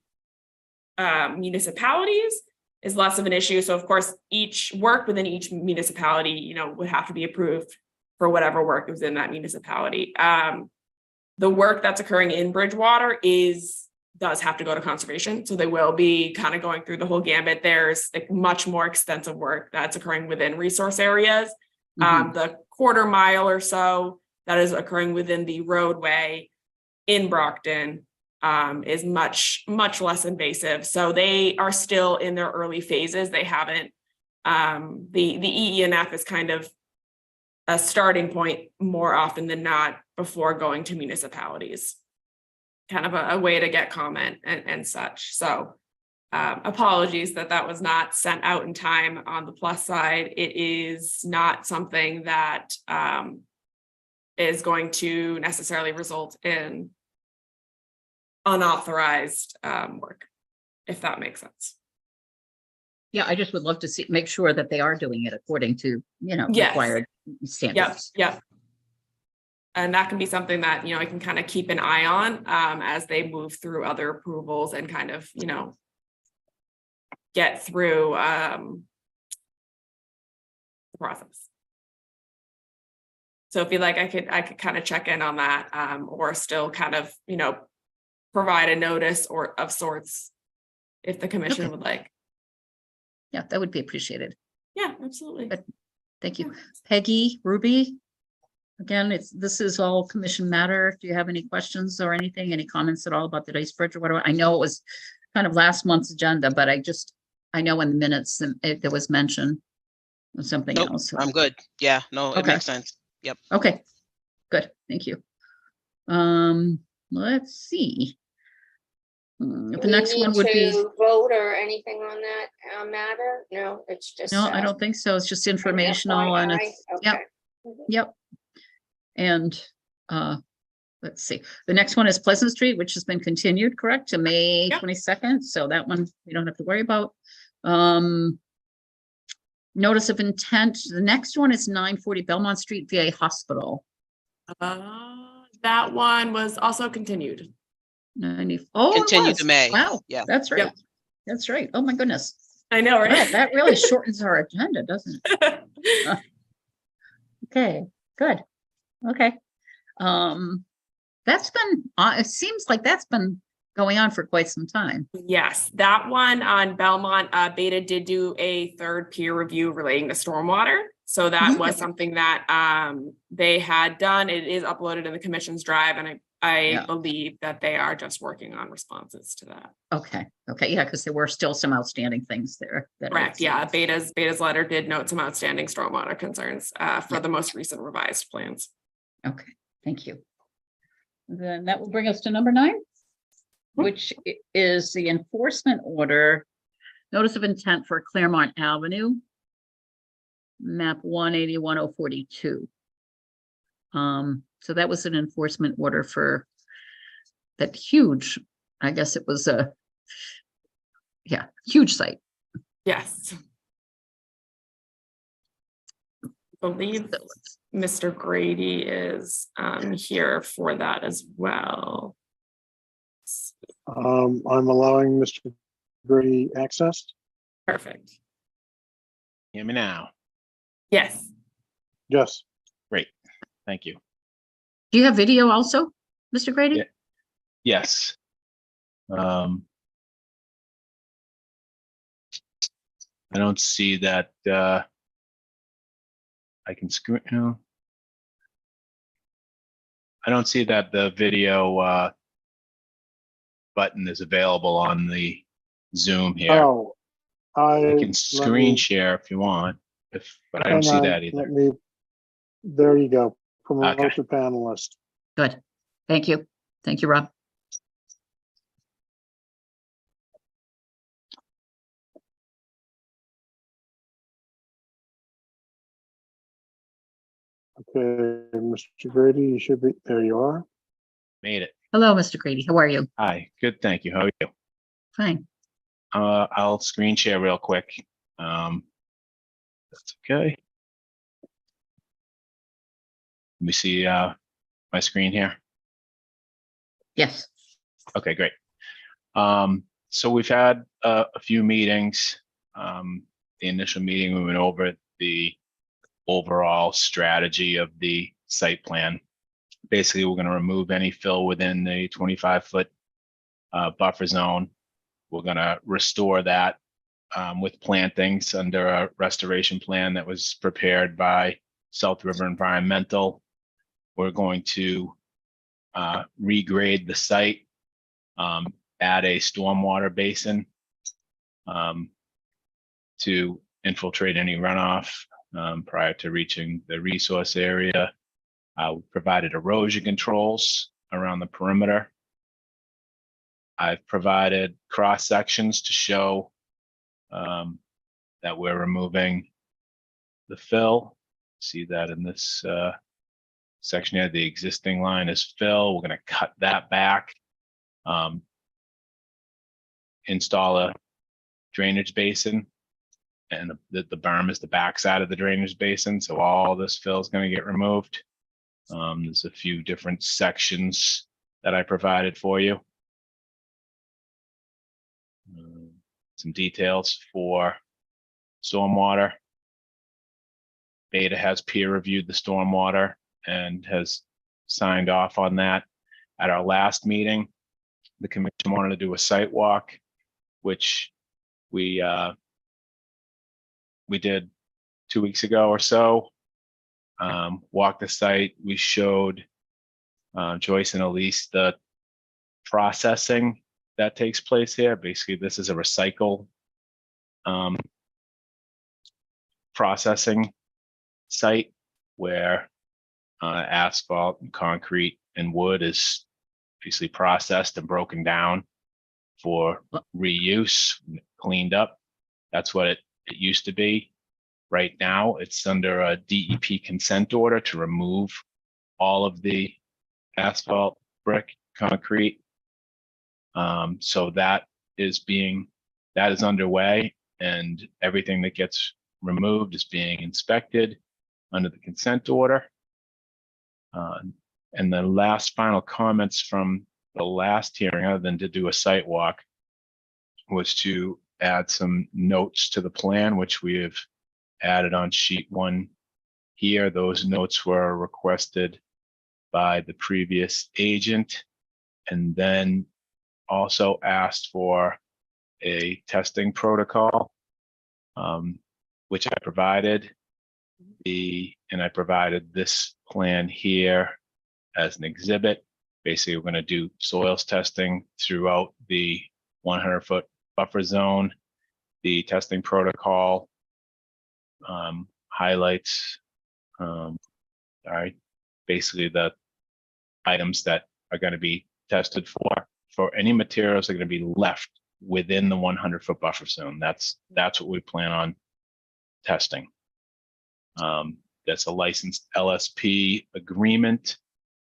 [SPEAKER 1] municipalities is less of an issue. So of course, each work within each municipality, would have to be approved for whatever work is in that municipality. The work that's occurring in Bridgewater does have to go to conservation. So they will be kind of going through the whole gambit. There's like much more extensive work that's occurring within resource areas. The quarter mile or so that is occurring within the roadway in Brockton is much, much less invasive. So they are still in their early phases. They haven't, the EE&F is kind of a starting point more often than not before going to municipalities. Kind of a way to get comment and such. So apologies that was not sent out in time. On the plus side, it is not something that is going to necessarily result in unauthorized work, if that makes sense.
[SPEAKER 2] yeah, I just would love to make sure that they are doing it according to,
[SPEAKER 1] Yes.
[SPEAKER 2] required standards.
[SPEAKER 1] Yep. And that can be something that, I can kind of keep an eye on as they move through other approvals and kind of, get through the process. So if you like, I could kind of check in on that or still kind of, provide a notice or of sorts if the commission would like.
[SPEAKER 2] Yeah, that would be appreciated.
[SPEAKER 1] Yeah, absolutely.
[SPEAKER 2] But thank you. Peggy, Ruby? Again, this is all commission matter. Do you have any questions or anything, any comments at all about the East Bridgewater? I know it was kind of last month's agenda, but I know in the minutes there was mention of something
[SPEAKER 5] Nope,
[SPEAKER 2] else. So-
[SPEAKER 5] I'm good. Yeah, no, it
[SPEAKER 2] Okay.
[SPEAKER 5] makes sense. Yep.
[SPEAKER 2] Okay, good, thank you. Let's see. The
[SPEAKER 6] We
[SPEAKER 2] next one
[SPEAKER 6] need
[SPEAKER 2] would be,
[SPEAKER 6] to vote or anything on that matter? No, it's just.
[SPEAKER 2] no, I don't think so. It's just informational and
[SPEAKER 6] FYI?
[SPEAKER 2] it's, yep.
[SPEAKER 6] Okay. Mhm.
[SPEAKER 2] Yep. And let's see, the next one is Pleasant Street, which has been continued, correct, to May
[SPEAKER 1] Yep.
[SPEAKER 2] 22nd. So that one we don't have to worry about. Notice of intent. The next one is 940 Belmont Street, VA Hospital.
[SPEAKER 1] That one was also continued.
[SPEAKER 2] 90. Oh, it
[SPEAKER 5] Continue
[SPEAKER 2] was.
[SPEAKER 5] to May.
[SPEAKER 2] Wow.
[SPEAKER 5] Yeah.
[SPEAKER 2] That's right.
[SPEAKER 1] Yep.
[SPEAKER 2] That's right. Oh my goodness.
[SPEAKER 1] I know,
[SPEAKER 2] Wow,
[SPEAKER 1] right?
[SPEAKER 2] that really shortens our agenda, doesn't it? Okay, good. Okay. That's been, it seems like that's been going on for quite some time.
[SPEAKER 1] Yes, that one on Belmont, Beta did do a third peer review relating to stormwater. So that was something that they had done. It is uploaded in the commission's drive, and I believe that they are just working on responses to that.
[SPEAKER 2] Okay. Okay. Yeah, because there were still some outstanding things there.
[SPEAKER 1] Correct. Yeah. Beta's letter did note some outstanding stormwater concerns for the most recent revised plans.
[SPEAKER 2] Okay. Thank you. Then that will bring us to number 9, which is the enforcement order, notice of intent for Claremont Avenue, map 180-1042. So that was an enforcement order for that huge, I guess it was a, huge site.
[SPEAKER 1] Yes. I believe Mr. Grady is here for that as well.
[SPEAKER 3] I'm allowing Mr. Grady access.
[SPEAKER 1] Perfect.
[SPEAKER 10] Hear me now?
[SPEAKER 1] Yes.
[SPEAKER 3] Yes.
[SPEAKER 10] Great. Thank you.
[SPEAKER 2] Do you have video also, Mr. Grady?
[SPEAKER 10] Yeah. Yes. I don't see that I can screen. No. I don't see that the video button is available on the Zoom here.
[SPEAKER 3] Oh,
[SPEAKER 10] I can screen share if you want, but I don't see that either.
[SPEAKER 3] There you go. Promote
[SPEAKER 10] Okay.
[SPEAKER 3] the panelist.
[SPEAKER 2] Good. Thank you. Thank you, Rob.
[SPEAKER 3] Okay, Mr. Grady, you should be, there you are.
[SPEAKER 10] Made it.
[SPEAKER 2] Hello, Mr. Grady. How are you?
[SPEAKER 10] Hi. Good. Thank you. How are you?
[SPEAKER 2] Fine.
[SPEAKER 10] I'll screen share real quick. That's okay. Let me see my screen here.
[SPEAKER 2] Yes.
[SPEAKER 10] Okay, great. So we've had a few meetings. The initial meeting, we went over the overall strategy of the site plan. Basically, we're going to remove any fill within the 25-foot buffer zone. We're going to restore that with plantings under a restoration plan that was prepared by South River Environmental. We're going to regrade the site, add a stormwater basin to infiltrate any runoff prior to reaching the resource area. We provided erosion controls around the perimeter. I've provided cross sections to show that we're removing the fill. See that in this section here, the existing line is fill. We're going to cut that back, install a drainage basin, and the berm is the backside of the drainage basin. So all this fill is going to get removed. There's a few different sections that I provided for you. Some details for stormwater. Beta has peer reviewed the stormwater and has signed off on that. At our last meeting, the commission wanted to do a site walk, which we did 2 weeks ago or so. Walked the site. We showed Joyce and Elise the processing that takes place here. Basically, this is a recycle processing site where asphalt and concrete and wood is basically processed and broken down for reuse, cleaned up. That's what it used to be. Right now, it's under a DEP consent order to remove all of the asphalt, brick, concrete. So that is underway, and everything that gets removed is being inspected under the consent order. And the last final comments from the last hearing, other than to do a site walk, was to add some notes to the plan, which we have added on sheet 1 here. Those notes were requested by the previous agent, and then also asked for a testing protocol, which I provided. And I provided this plan here as an exhibit. Basically, we're going to do soils testing throughout the 100-foot buffer zone. The testing protocol highlights basically the items that are going to be tested for any materials that are going to be left within the 100-foot buffer zone. That's what we plan on testing. That's a licensed LSP agreement.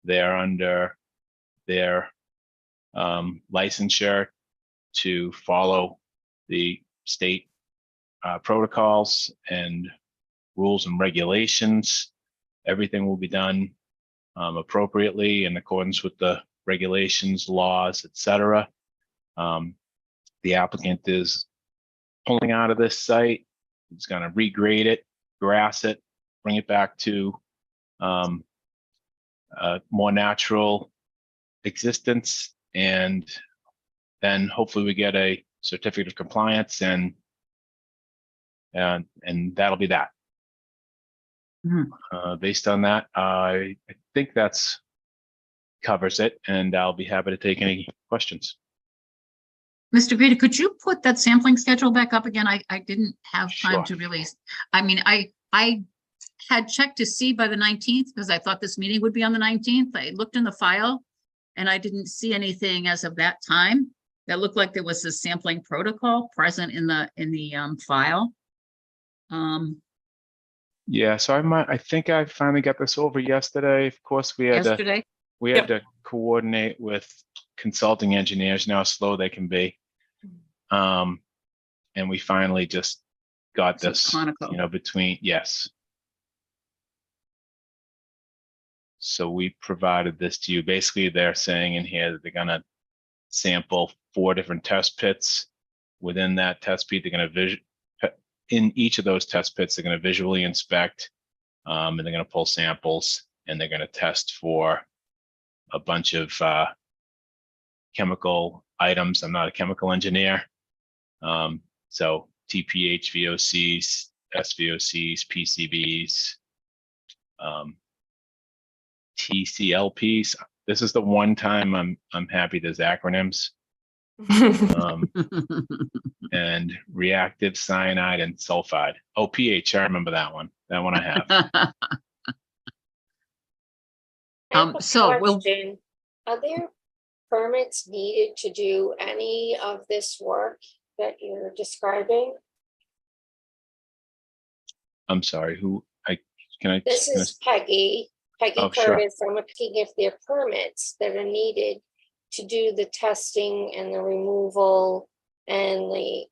[SPEAKER 10] They're under their licensure to follow the state protocols and rules and regulations. Everything will be done appropriately in accordance with the regulations, laws, etc. The applicant is pulling out of this site. It's going to regrade it, grass it, bring it back to a more natural existence, and then hopefully we get a certificate of compliance, and that'll be that. Based on that, I think that's covers it, and I'll be happy to take any questions.
[SPEAKER 2] Mr. Greta, could you put that sampling schedule back up again? I didn't have time
[SPEAKER 10] Sure.
[SPEAKER 2] to really, I mean, I had checked to see by the 19th because I thought this meeting would be on the 19th. I looked in the file and I didn't see anything as of that time. That looked like there was a sampling protocol present in the file.
[SPEAKER 10] Yeah, so I think I finally got this over yesterday. Of course, we had
[SPEAKER 2] Yesterday.
[SPEAKER 10] to coordinate with consulting engineers, now how slow they can be. And we finally just got
[SPEAKER 2] So
[SPEAKER 10] this,
[SPEAKER 2] Conoco.
[SPEAKER 10] between, yes. So we provided this to you. Basically, they're saying in here that they're gonna sample 4 different test pits. Within that test pit, they're gonna in each of those test pits, they're gonna visually inspect, and they're gonna pull samples, and they're gonna test for a bunch of chemical items. I'm not a chemical engineer. So TPH, VOCs, SVOCs, PCBs, TCLPs. This is the one time I'm happy there's acronyms. And reactive cyanide and sulfide. Oh, pH, I remember that one. That one I have.
[SPEAKER 6] I have a
[SPEAKER 2] So we'll,
[SPEAKER 6] question. Are there permits needed to do any of this work that you're describing?
[SPEAKER 10] I'm sorry,
[SPEAKER 6] This is Peggy
[SPEAKER 10] Oh, sure.
[SPEAKER 6] Curtis. I'm asking if there are permits that are needed to do the testing and the removal and the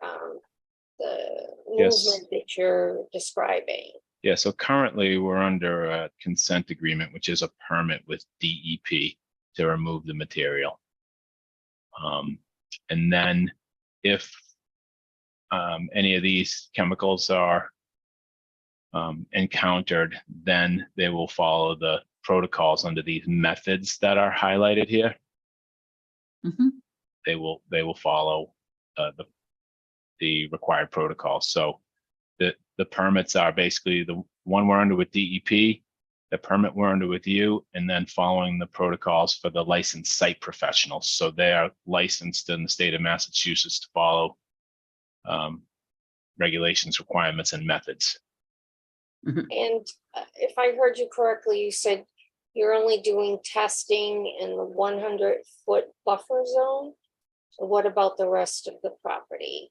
[SPEAKER 10] Yes.
[SPEAKER 6] movement that you're describing.
[SPEAKER 10] Yeah, so currently we're under a consent agreement, which is a permit with DEP to remove the material. And then if any of these chemicals are encountered, then they will follow the protocols under these methods that are highlighted here. They will follow the required protocols. So the permits are basically the one we're under with DEP, the permit we're under with you, and then following the protocols for the licensed site professionals. So they are licensed in the state of Massachusetts to follow regulations, requirements, and methods.
[SPEAKER 6] And if I heard you correctly, you said you're only doing testing in the 100-foot buffer zone. So what about the rest of the property?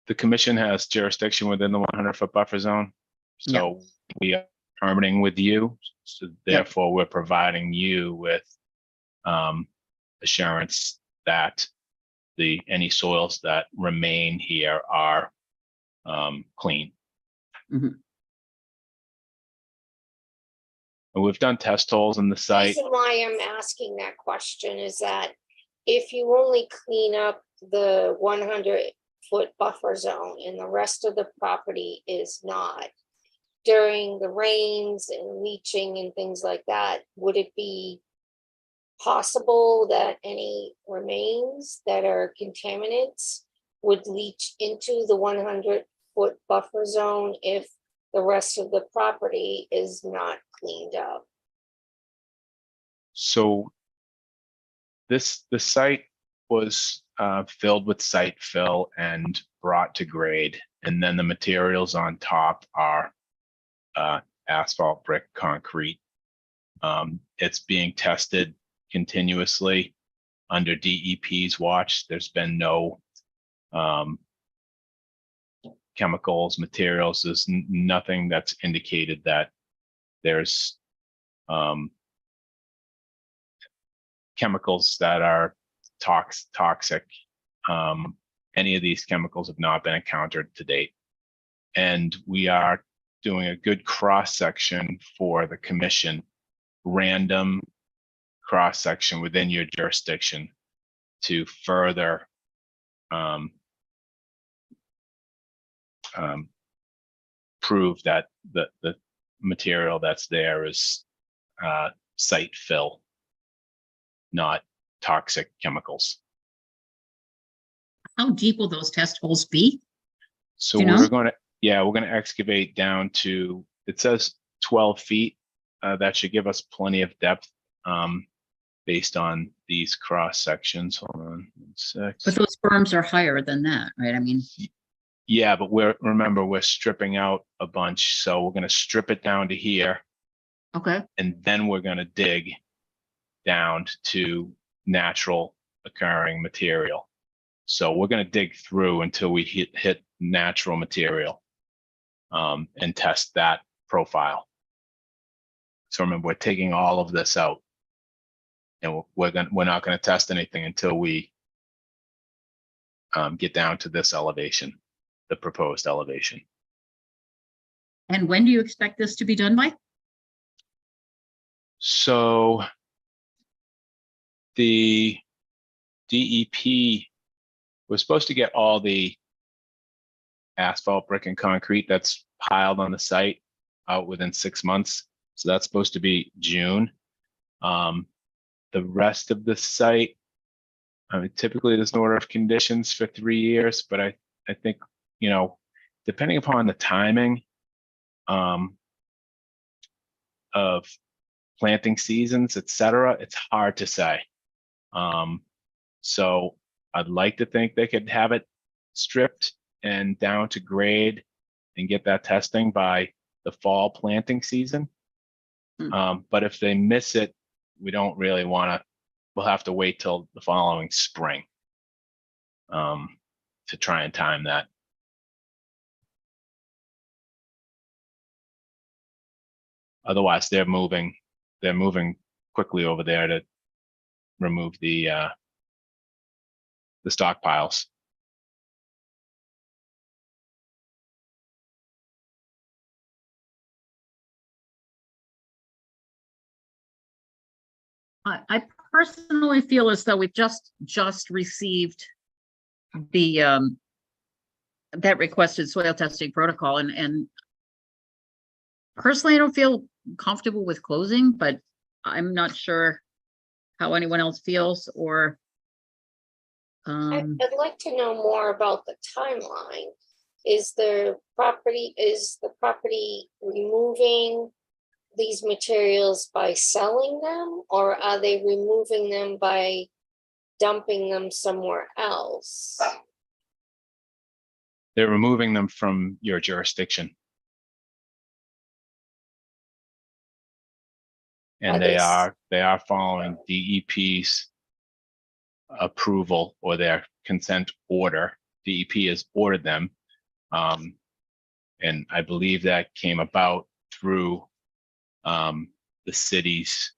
[SPEAKER 10] The commission has jurisdiction within the 100-foot buffer zone. So we are permitting with you. So therefore, we're providing you with assurance that any soils that remain here are clean.
[SPEAKER 2] Mhm.
[SPEAKER 10] And we've done test holes in the
[SPEAKER 6] The
[SPEAKER 10] site.
[SPEAKER 6] reason why I'm asking that question is that if you only clean up the 100-foot buffer zone and the rest of the property is not, during the rains and leaching and things like that, would it be possible that any remains that are contaminants would leach into the 100-foot buffer zone if the rest of the property is not cleaned up?
[SPEAKER 10] So the site was filled with site fill and brought to grade, and then the materials on top are asphalt, brick, concrete. It's being tested continuously under DEP's watch. There's been no chemicals, materials. There's nothing that's indicated that there's chemicals that are toxic. Any of these chemicals have not been encountered to date. And we are doing a good cross-section for the commission, random cross-section within your jurisdiction to further prove that the material that's there is site fill, not toxic chemicals.
[SPEAKER 2] How deep will those test holes be?
[SPEAKER 10] So
[SPEAKER 2] Do you know?
[SPEAKER 10] we're going to excavate down to, it says 12 feet. That should give us plenty of depth based on these cross sections. Hold on, 6.
[SPEAKER 2] But those berms are higher than that, right? I mean,
[SPEAKER 10] Yeah, but remember, we're stripping out a bunch. So we're going to strip it down to here,
[SPEAKER 2] okay.
[SPEAKER 10] and then we're going to dig down to natural occurring material. So we're going to dig through until we hit natural material and test that profile. So remember, we're taking all of this out, and we're not going to test anything until we get down to this elevation, the proposed elevation.
[SPEAKER 2] And when do you expect this to be done by?
[SPEAKER 10] So the DEP was supposed to get all the asphalt, brick, and concrete that's piled on the site out within 6 months. So that's supposed to be June. The rest of the site, I mean, typically there's an order of conditions for 3 years, but I think, depending upon the timing of planting seasons, et cetera, it's hard to say. So I'd like to think they could have it stripped and down to grade and get that testing by the fall planting season. But if they miss it, we don't really want to, we'll have to wait till the following spring to try and time that. Otherwise, they're moving quickly over there to remove the stockpiles.
[SPEAKER 2] I personally feel as though we've just received the that requested soil testing protocol, and personally I don't feel comfortable with closing, but I'm not sure how anyone else feels, or
[SPEAKER 6] I'd like to know more about the timeline. Is the property removing these materials by selling them, or are they removing them by dumping them somewhere else?
[SPEAKER 10] They're removing them from your jurisdiction. And they are following DEP's approval or their consent order. DEP has ordered them. And I believe that came about through the city's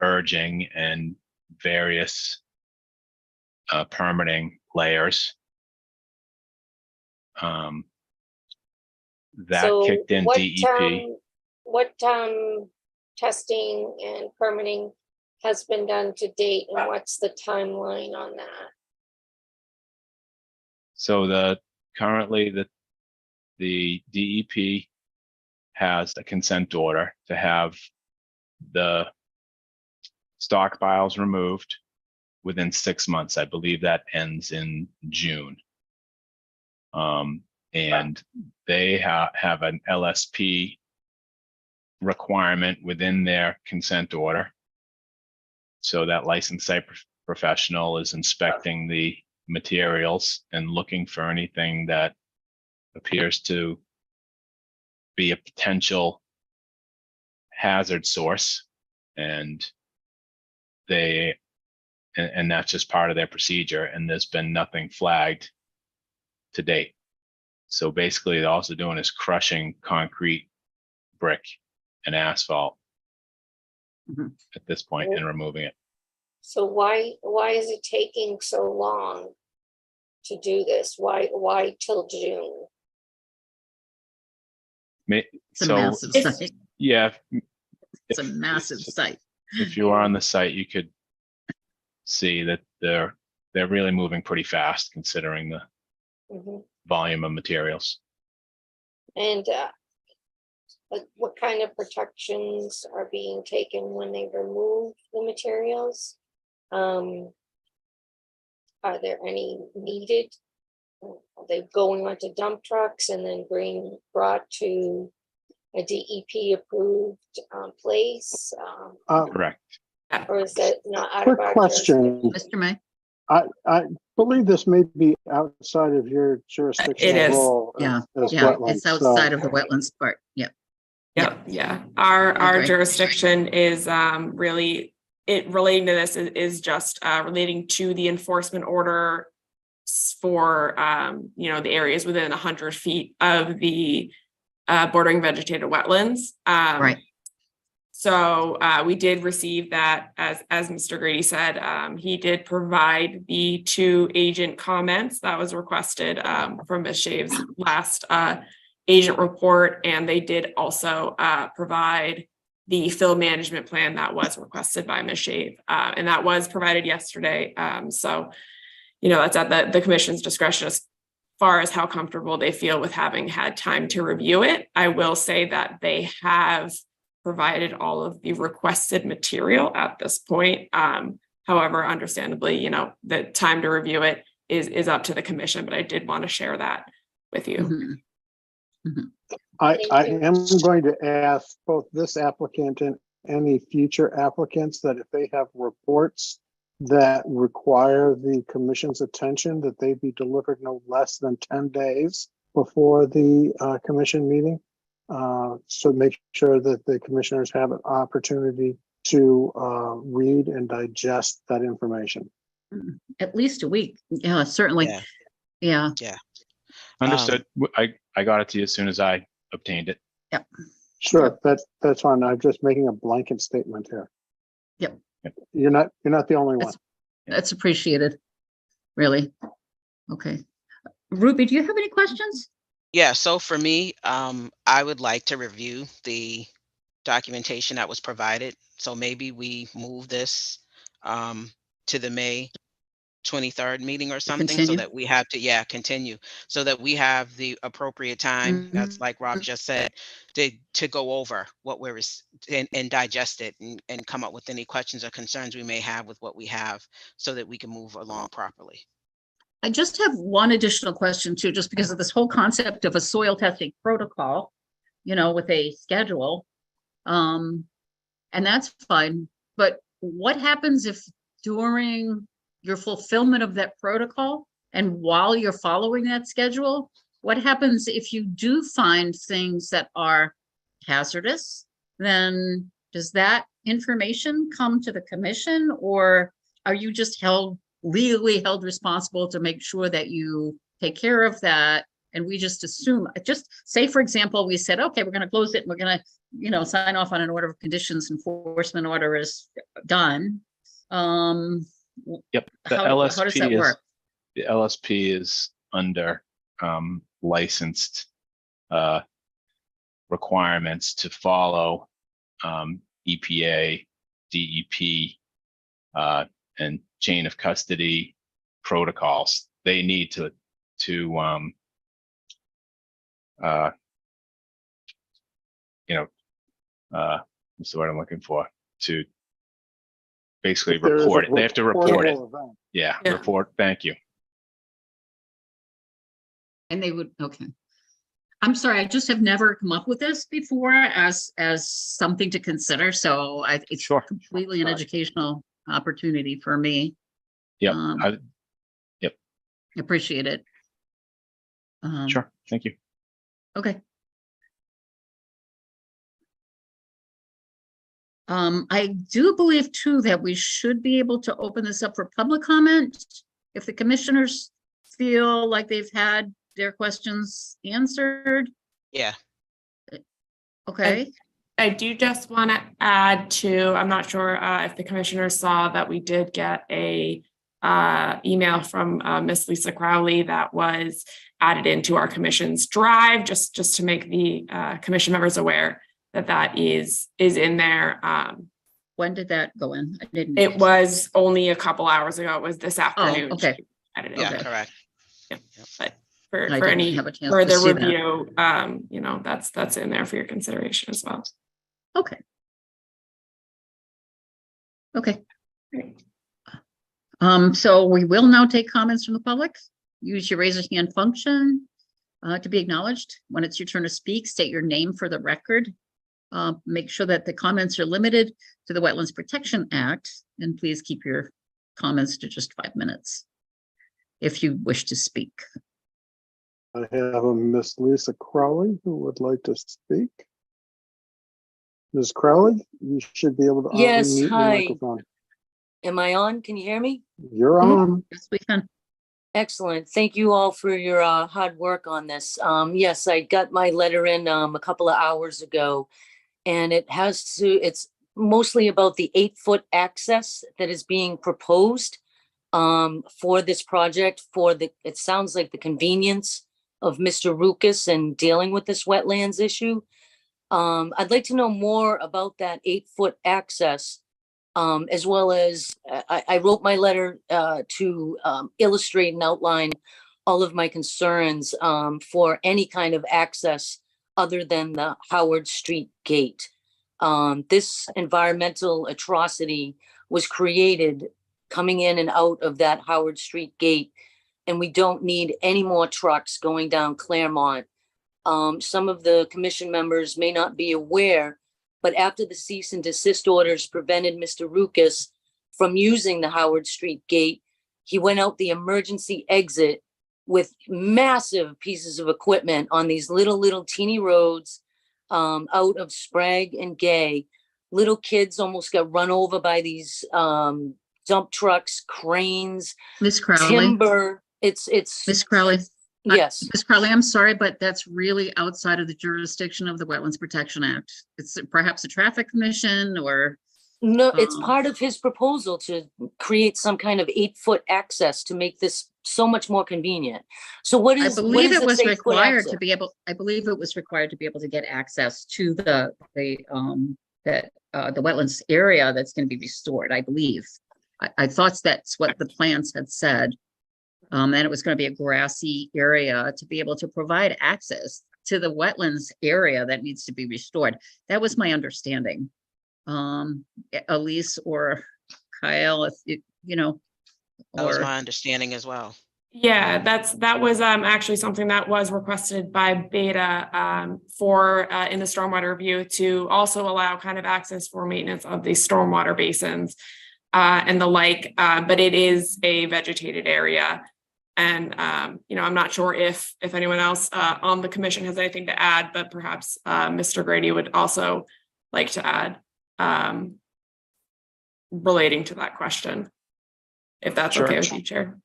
[SPEAKER 10] urging and various permitting layers. That
[SPEAKER 6] So
[SPEAKER 10] kicked in
[SPEAKER 6] what,
[SPEAKER 10] DEP.
[SPEAKER 6] What testing and permitting has been done to date, and what's the timeline on that?
[SPEAKER 10] So currently the DEP has a consent order to have the stockpiles removed within 6 months. I believe that ends in June. And they have an LSP requirement within their consent order. So that licensed site professional is inspecting the materials and looking for anything that appears to be a potential hazard source. And that's just part of their procedure. And there's been nothing flagged to date. So basically, they're also doing is crushing concrete, brick, and asphalt at this point and removing it.
[SPEAKER 6] So why is it taking so long to do this? Why till June?
[SPEAKER 2] It's a massive site.
[SPEAKER 10] Yeah.
[SPEAKER 2] It's a massive site.
[SPEAKER 10] If you are on the site, you could see that they're really moving pretty fast considering the volume of materials.
[SPEAKER 6] And what kind of protections are being taken when they remove the materials? Are there any needed? Are they going onto dump trucks and then brought to a DEP approved place?
[SPEAKER 10] Correct.
[SPEAKER 6] Or is that not out
[SPEAKER 3] Quick
[SPEAKER 6] of our
[SPEAKER 3] question.
[SPEAKER 2] Mr. May?
[SPEAKER 3] I believe this may be outside of your jurisdiction.
[SPEAKER 1] It is.
[SPEAKER 3] Role
[SPEAKER 2] Yeah,
[SPEAKER 3] as
[SPEAKER 2] yeah,
[SPEAKER 3] wetlands,
[SPEAKER 2] it's outside
[SPEAKER 3] so-
[SPEAKER 2] of the wetlands part. Yeah.
[SPEAKER 1] Yeah. Our
[SPEAKER 2] agree.
[SPEAKER 1] jurisdiction is really relating to this is just relating to the enforcement order for the areas within 100 feet of the bordering vegetated wetlands.
[SPEAKER 2] Right.
[SPEAKER 1] So we did receive that, as Mr. Grady said, he did provide the 2 agent comments that was requested from Ms. Shave's last agent report, and they did also provide the fill management plan that was requested by Ms. Shave, and that was provided yesterday. So, that's at the commission's discretion as far as how comfortable they feel with having had time to review it. I will say that they have provided all of the requested material at this point. However, understandably, the time to review it is up to the commission, but I did want to share that with you.
[SPEAKER 3] I am going to ask both this applicant and any future applicants that if they have reports that require the commission's attention, that they be delivered no less than 10 days before the commission meeting. So make sure that the commissioners have an opportunity to read and digest that information.
[SPEAKER 2] At least a week. Yeah, certainly.
[SPEAKER 5] Yeah.
[SPEAKER 2] Yeah.
[SPEAKER 10] Understood. I got it to you as soon as I obtained it.
[SPEAKER 2] Yep.
[SPEAKER 3] Sure, that's fine. I'm just making a blanket statement here.
[SPEAKER 2] Yep.
[SPEAKER 3] You're not the only one.
[SPEAKER 2] That's appreciated. Really. Okay. Ruby, do you have any questions?
[SPEAKER 5] Yeah, so for me, I would like to review the documentation that was provided. So maybe we move this to the May 23rd meeting or something, so
[SPEAKER 2] Continue.
[SPEAKER 5] that we have to, continue, so that we have the appropriate time, that's like Rob just said, to go over what and digest it and come up with any questions or concerns we may have with what we have, so that we can move along properly.
[SPEAKER 2] I just have one additional question too, just because of this whole concept of a soil testing protocol, with a schedule. And that's fine. But what happens if during your fulfillment of that protocol and while you're following that schedule, what happens if you do find things that are hazardous? Then does that information come to the commission, or are you just legally held responsible to make sure that you take care of that? And we just assume, just say, for example, we said, okay, we're going to close it and we're going to, sign off on an order of conditions, enforcement order is done.
[SPEAKER 10] Yep, the
[SPEAKER 2] How does that
[SPEAKER 10] LSP is,
[SPEAKER 2] work?
[SPEAKER 10] the LSP is under licensed requirements to follow EPA, DEP, and chain of custody protocols. They need to what's the word I'm looking for? To basically
[SPEAKER 3] If there is a
[SPEAKER 10] report it. They have to report it.
[SPEAKER 3] reportable event.
[SPEAKER 10] Yeah,
[SPEAKER 1] Yeah.
[SPEAKER 10] report. Thank you.
[SPEAKER 2] And they would, okay. I'm sorry, I just have never come up with this before as something to consider. So it's
[SPEAKER 10] Sure.
[SPEAKER 2] completely an educational opportunity for me.
[SPEAKER 10] Yep.
[SPEAKER 2] I appreciate it.
[SPEAKER 10] Sure. Thank you.
[SPEAKER 2] Okay. I do believe too that we should be able to open this up for public comment if the commissioners feel like they've had their questions answered.
[SPEAKER 5] Yeah.
[SPEAKER 2] Okay.
[SPEAKER 1] I do just want to add to, I'm not sure if the commissioners saw that we did get a email from Miss Lisa Crowley that was added into our commission's drive, just to make the commission members aware that is in there.
[SPEAKER 2] When did that go in? I didn't.
[SPEAKER 1] It was only a couple hours ago. It was this afternoon.
[SPEAKER 2] okay.
[SPEAKER 1] She added it
[SPEAKER 5] Yeah,
[SPEAKER 1] in.
[SPEAKER 5] correct.
[SPEAKER 1] Yeah. But for
[SPEAKER 2] I didn't
[SPEAKER 1] any
[SPEAKER 2] have a chance to
[SPEAKER 1] further
[SPEAKER 2] see that.
[SPEAKER 1] review, that's in there for your consideration as well.
[SPEAKER 2] Okay. Okay.
[SPEAKER 1] Great.
[SPEAKER 2] So we will now take comments from the public. Use your raise your hand function to be acknowledged. When it's your turn to speak, state your name for the record. Make sure that the comments are limited to the Wetlands Protection Act, and please keep your comments to just 5 minutes if you wish to speak.
[SPEAKER 3] I have a Miss Lisa Crowley who would like to speak. Ms. Crowley, you should be able to
[SPEAKER 11] Yes,
[SPEAKER 3] unmute your
[SPEAKER 11] hi.
[SPEAKER 3] microphone.
[SPEAKER 11] Am I on? Can you hear me?
[SPEAKER 3] You're on.
[SPEAKER 2] Yes, we can.
[SPEAKER 11] Excellent. Thank you all for your hard work on this. Yes, I got my letter in a couple of hours ago, and it's mostly about the 8-foot access that is being proposed for this project it sounds like the convenience of Mr. Rukas and dealing with this wetlands issue. I'd like to know more about that 8-foot access, as well as I wrote my letter to illustrate and outline all of my concerns for any kind of access other than the Howard Street gate. This environmental atrocity was created coming in and out of that Howard Street gate, and we don't need any more trucks going down Claremont. Some of the commission members may not be aware, but after the cease and desist orders prevented Mr. Rukas from using the Howard Street gate, he went out the emergency exit with massive pieces of equipment on these little teeny roads out of Sprague and Gay. Little kids almost got run over by these dump trucks, cranes,
[SPEAKER 2] Miss Crowley.
[SPEAKER 11] timber. It's
[SPEAKER 2] Miss Crowley.
[SPEAKER 11] yes.
[SPEAKER 2] Miss Crowley, I'm sorry, but that's really outside of the jurisdiction of the Wetlands Protection Act. It's perhaps a traffic commission or.
[SPEAKER 11] No, it's part of his proposal to create some kind of 8-foot access to make this so much more convenient. So what is?
[SPEAKER 2] I believe it was
[SPEAKER 11] 8-foot
[SPEAKER 2] required to
[SPEAKER 11] access?
[SPEAKER 2] be able, I believe it was required to be able to get access to the wetlands area that's going to be restored, I believe. I thought that's what the plans had said. And it was going to be a grassy area to be able to provide access to the wetlands area that needs to be restored. That was my understanding. Elise or Kyle, if you know.
[SPEAKER 5] That was my understanding as well.
[SPEAKER 1] Yeah, that was actually something that was requested by Beta for in the stormwater review to also allow kind of access for maintenance of the stormwater basins and the like, but it is a vegetated area. And, I'm not sure if anyone else on the commission has anything to add, but perhaps Mr. Grady would also like to add relating to that question, if that's
[SPEAKER 10] Sure.
[SPEAKER 1] okay with you, Chair.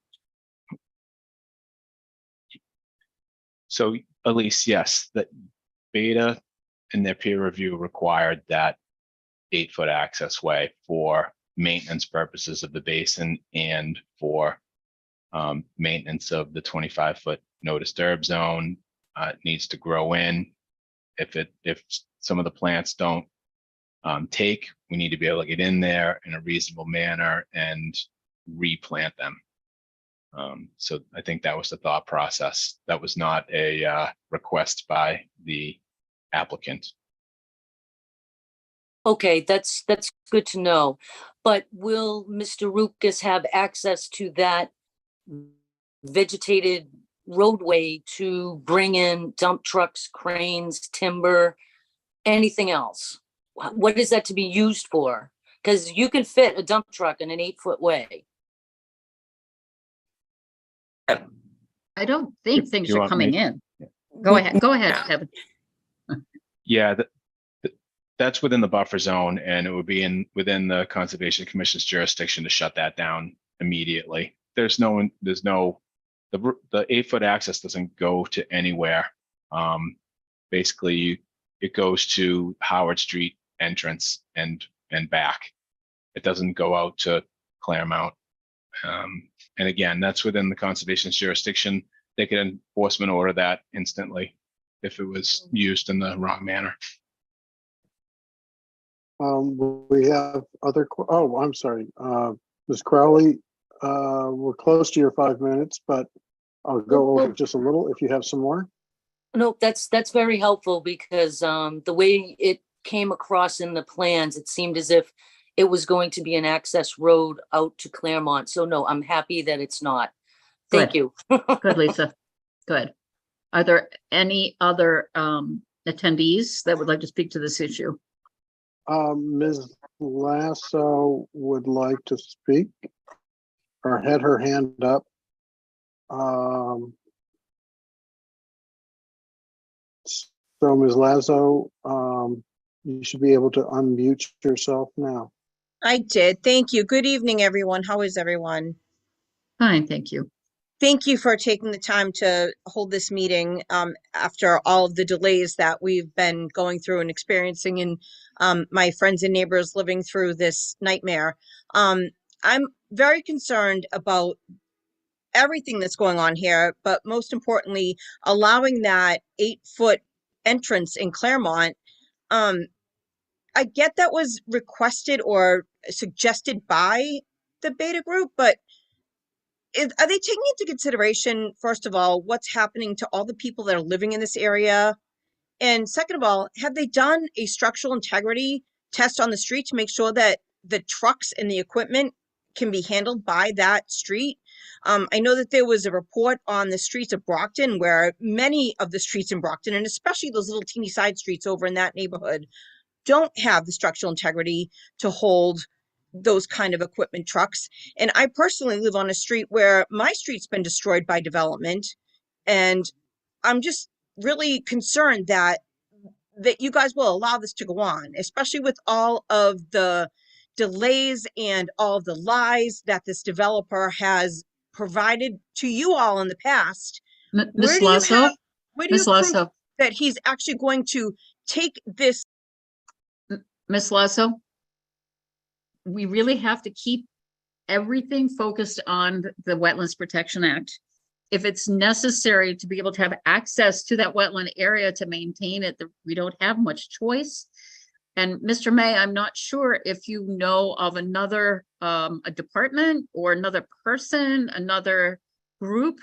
[SPEAKER 10] So Elise, yes, that Beta in their peer review required that 8-foot access way for maintenance purposes of the basin and for maintenance of the 25-foot no disturb zone. It needs to grow in. If some of the plants don't take, we need to be able to get in there in a reasonable manner and replant them. So I think that was the thought process. That was not a request by the applicant.
[SPEAKER 11] Okay, that's good to know. But will Mr. Rukas have access to that vegetated roadway to bring in dump trucks, cranes, timber, anything else? What is that to be used for? Because you can fit a dump truck in an 8-foot way.
[SPEAKER 2] I don't think things
[SPEAKER 10] you
[SPEAKER 2] are
[SPEAKER 10] want
[SPEAKER 2] coming
[SPEAKER 10] me-
[SPEAKER 2] in. Go ahead, Kevin.
[SPEAKER 10] Yeah, that's within the buffer zone, and it would be within the Conservation Commission's jurisdiction to shut that down immediately. The 8-foot access doesn't go to anywhere. Basically, it goes to Howard Street entrance and back. It doesn't go out to Claremont. And again, that's within the conservation's jurisdiction. They could enforcement order that instantly if it was used in the wrong manner.
[SPEAKER 3] We have other, I'm sorry, Ms. Crowley, we're close to your 5 minutes, but I'll go over just a little if you have some more.
[SPEAKER 11] No, that's very helpful because the way it came across in the plans, it seemed as if it was going to be an access road out to Claremont. So no, I'm happy that it's not. Thank you.
[SPEAKER 2] Good, Lisa. Good. Are there any other attendees that would like to speak to this issue?
[SPEAKER 3] Ms. Lasso would like to speak or had her hand up. So Ms. Lasso, you should be able to unmute yourself now.
[SPEAKER 12] I did. Thank you. Good evening, everyone. How is everyone?
[SPEAKER 2] Fine, thank you.
[SPEAKER 12] Thank you for taking the time to hold this meeting after all of the delays that we've been going through and experiencing, and my friends and neighbors living through this nightmare. I'm very concerned about everything that's going on here, but most importantly, allowing that 8-foot entrance in Claremont. I get that was requested or suggested by the beta group, but are they taking into consideration, first of all, what's happening to all the people that are living in this area? And second of all, have they done a structural integrity test on the street to make sure that the trucks and the equipment can be handled by that street? I know that there was a report on the streets of Brockton where many of the streets in Brockton, and especially those little teeny side streets over in that neighborhood, don't have the structural integrity to hold those kind of equipment trucks. And I personally live on a street where my street's been destroyed by development. And I'm just really concerned that you guys will allow this to go on, especially with all of the delays and all of the lies that this developer has provided to you all in the past.
[SPEAKER 2] Ms. Lasso?
[SPEAKER 12] Where do you prove that he's actually going to take this?
[SPEAKER 2] Ms. Lasso, we really have to keep everything focused on the Wetlands Protection Act. If it's necessary to be able to have access to that wetland area to maintain it, we don't have much choice. And Mr. May, I'm not sure if you know of another a department or another person, another group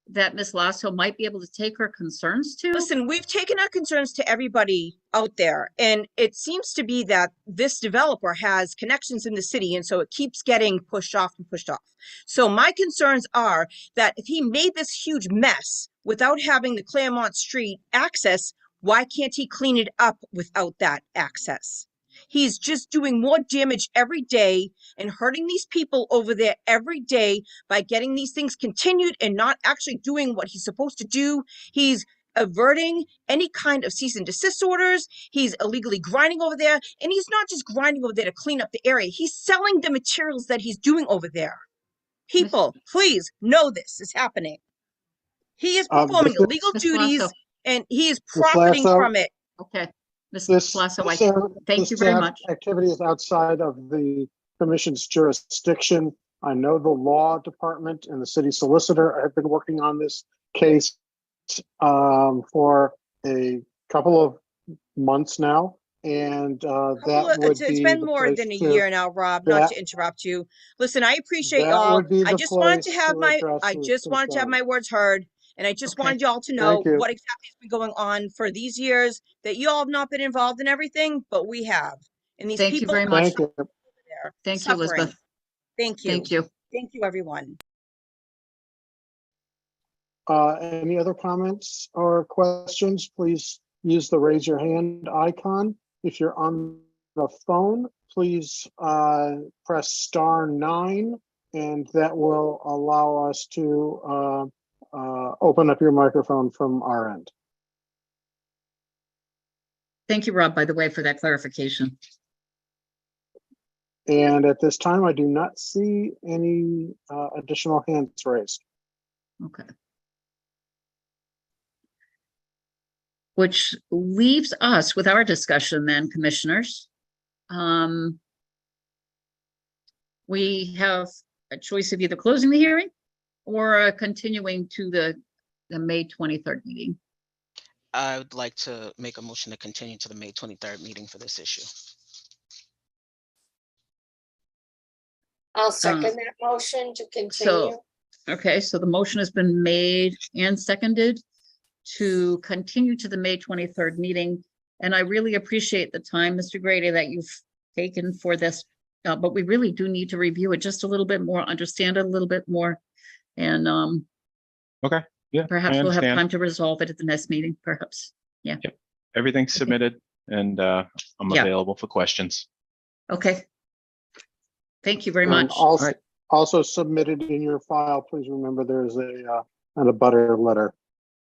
[SPEAKER 2] that Ms. Lasso might be able to take her concerns to?
[SPEAKER 12] Listen, we've taken our concerns to everybody out there, and it seems to be that this developer has connections in the city, and so it keeps getting pushed off and pushed off. So my concerns are that if he made this huge mess without having the Claremont Street access, why can't he clean it up without that access? He's just doing more damage every day and hurting these people over there every day by getting these things continued and not actually doing what he's supposed to do. He's averting any kind of cease and desist orders. He's illegally grinding over there. And he's not just grinding over there to clean up the area. He's selling the materials that he's doing over there. People, please know this is happening. He is performing illegal duties and he is profiting from it.
[SPEAKER 2] Okay. Ms. Lasso, thank you very much.
[SPEAKER 3] Activity is outside of the commission's jurisdiction. I know the law department and the city solicitor have been working on this case for a couple of months now. And that would be
[SPEAKER 12] It's been
[SPEAKER 3] the
[SPEAKER 12] more
[SPEAKER 3] place
[SPEAKER 12] than a
[SPEAKER 3] to-
[SPEAKER 12] year now, Rob, not
[SPEAKER 3] that-
[SPEAKER 12] to interrupt you. Listen, I appreciate
[SPEAKER 3] that
[SPEAKER 12] y'all.
[SPEAKER 3] would be
[SPEAKER 12] I
[SPEAKER 3] the
[SPEAKER 12] just wanted to
[SPEAKER 3] place
[SPEAKER 12] have my,
[SPEAKER 3] address
[SPEAKER 12] I
[SPEAKER 3] this
[SPEAKER 12] just wanted to have
[SPEAKER 3] concern.
[SPEAKER 12] my words heard. And I just
[SPEAKER 2] Okay.
[SPEAKER 12] wanted y'all to know
[SPEAKER 3] Thank you.
[SPEAKER 12] what exactly has been going on for these years, that you all have not been involved in everything, but we have. And these
[SPEAKER 2] Thank you
[SPEAKER 12] people
[SPEAKER 2] very
[SPEAKER 12] are
[SPEAKER 2] much.
[SPEAKER 3] Thank you.
[SPEAKER 12] there
[SPEAKER 2] Thank you,
[SPEAKER 12] suffering.
[SPEAKER 2] Elizabeth.
[SPEAKER 12] Thank you.
[SPEAKER 2] Thank you.
[SPEAKER 12] Thank you, everyone.
[SPEAKER 3] Any other comments or questions? Please use the raise your hand icon. If you're on the phone, please press *9, and that will allow us to open up your microphone from our end.
[SPEAKER 2] Thank you, Rob, by the way, for that clarification.
[SPEAKER 3] And at this time, I do not see any additional hands raised.
[SPEAKER 2] Okay. Which leaves us with our discussion then, commissioners. We have a choice of either closing the hearing or continuing to the May 23rd meeting.
[SPEAKER 5] I would like to make a motion to continue to the May 23rd meeting for this issue.
[SPEAKER 6] I'll second that motion to continue.
[SPEAKER 2] So, okay, so the motion has been made and seconded to continue to the May 23rd meeting. And I really appreciate the time, Mr. Grady, that you've taken for this. But we really do need to review it just a little bit more, understand it a little bit more. And
[SPEAKER 10] Okay, yeah.
[SPEAKER 2] perhaps
[SPEAKER 10] I
[SPEAKER 2] we'll have
[SPEAKER 10] understand.
[SPEAKER 2] time to resolve it at the next meeting, perhaps. Yeah.
[SPEAKER 10] Yep. Everything's submitted, and I'm
[SPEAKER 2] Yeah.
[SPEAKER 10] available for questions.
[SPEAKER 2] Okay. Thank you very
[SPEAKER 3] And
[SPEAKER 2] much. All
[SPEAKER 3] Also,
[SPEAKER 2] right.
[SPEAKER 3] also submitted in your file, please remember there's a butter letter,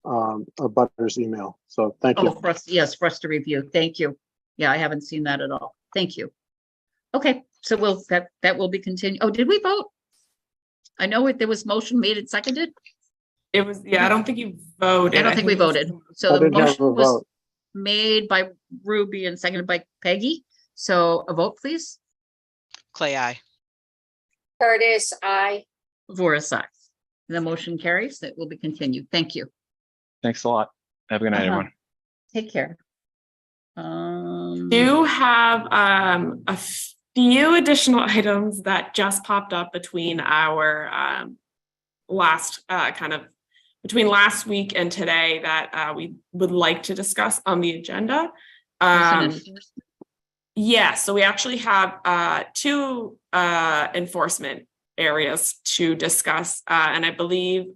[SPEAKER 3] a butter's email. So thank
[SPEAKER 2] Oh,
[SPEAKER 3] you.
[SPEAKER 2] for us, yes, for us to review. Thank you. Yeah, I haven't seen that at all. Thank you. Okay, so that will be continued. Oh, did we vote? I know there was motion made and seconded.
[SPEAKER 1] It was, yeah, I don't think you voted.
[SPEAKER 2] I don't think we
[SPEAKER 1] it was-
[SPEAKER 2] voted.
[SPEAKER 3] I
[SPEAKER 2] So the
[SPEAKER 3] didn't have
[SPEAKER 2] motion
[SPEAKER 3] a
[SPEAKER 2] was
[SPEAKER 3] vote.
[SPEAKER 2] made by Ruby and seconded by Peggy. So a vote, please.
[SPEAKER 5] Clay, aye.
[SPEAKER 6] Curtis, I.
[SPEAKER 2] Voris, aye. The motion carries. It will be continued. Thank you.
[SPEAKER 10] Thanks a lot. Have a good night, everyone.
[SPEAKER 2] Take care.
[SPEAKER 1] Do have a few additional items that just popped up between our last between last week and today that we would like to discuss on the agenda. Yeah, so we actually have two enforcement areas to discuss, and I believe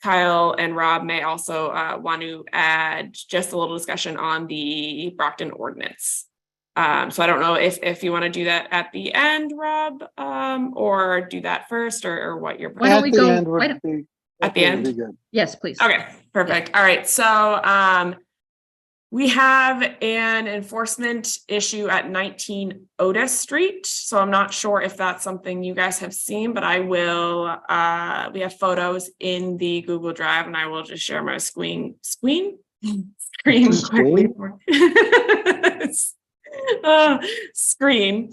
[SPEAKER 1] Kyle and Rob may also want to add just a little discussion on the Brockton ordinance. So I don't know if you want to do that at the end, Rob, or do that first, or what you're.
[SPEAKER 2] Why don't we go
[SPEAKER 1] at the end?
[SPEAKER 2] Yes, please.
[SPEAKER 1] Okay, perfect. All right, so we have an enforcement issue at 19 Otis Street. So I'm not sure if that's something you guys have seen, but I will, we have photos in the Google Drive, and I will just share my screen quickly. Screen.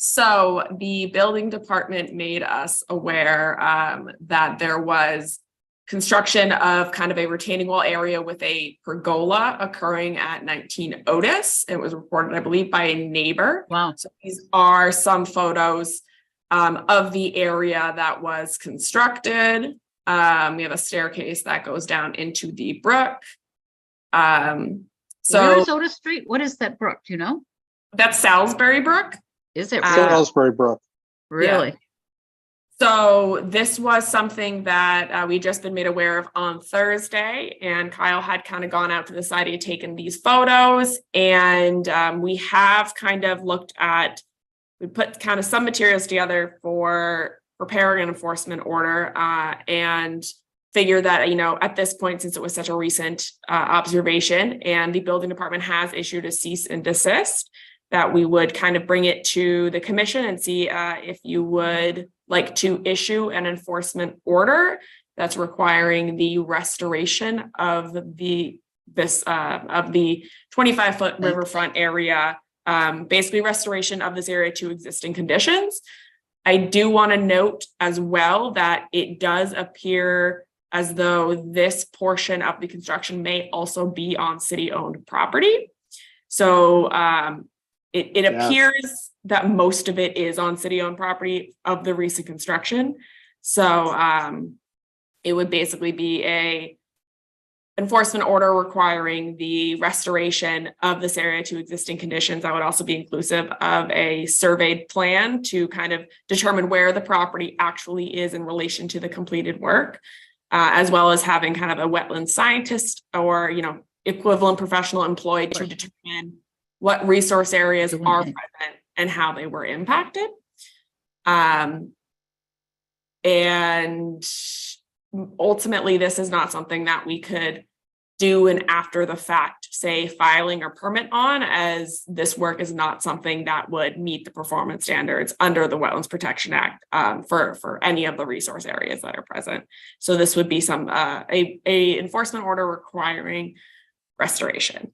[SPEAKER 1] So the building department made us aware that there was construction of kind of a retaining wall area with a pergola occurring at 19 Otis. It was reported, I believe, by a neighbor.
[SPEAKER 2] Wow.
[SPEAKER 1] So these are some photos of the area that was constructed. We have a staircase that goes down into the brook. So
[SPEAKER 2] where is Otis Street? What is that brook? Do you know?
[SPEAKER 1] That's Salisbury Brook.
[SPEAKER 2] Is it
[SPEAKER 3] Salisbury Brook?
[SPEAKER 2] Really?
[SPEAKER 1] Yeah. So this was something that we just been made aware of on Thursday, and Kyle had kind of gone out to the site and taken these photos, and we have kind of looked at, we put kind of some materials together for preparing an enforcement order and figure that, you know, at this point, since it was such a recent observation and the building department has issued a cease and desist, that we would kind of bring it to the commission and see if you would like to issue an enforcement order that's requiring the restoration of the 25-foot riverfront area basically restoration of this area to existing conditions. I do want to note as well that it does appear as though this portion of the construction may also be on city-owned property. So it appears that most of it is on city-owned property of the recent construction. So it would basically be a enforcement order requiring the restoration of this area to existing conditions. That would also be inclusive of a surveyed plan to kind of determine where the property actually is in relation to the completed work, as well as having kind of a wetland scientist or, you know, equivalent professional employed to determine what resource areas are present and how they were impacted. And ultimately, this is not something that we could do an after the fact, say, filing or permit on, as this work is not something that would meet the performance standards under the Wetlands Protection Act for any of the resource areas that are present. So this would be some a enforcement order requiring restoration.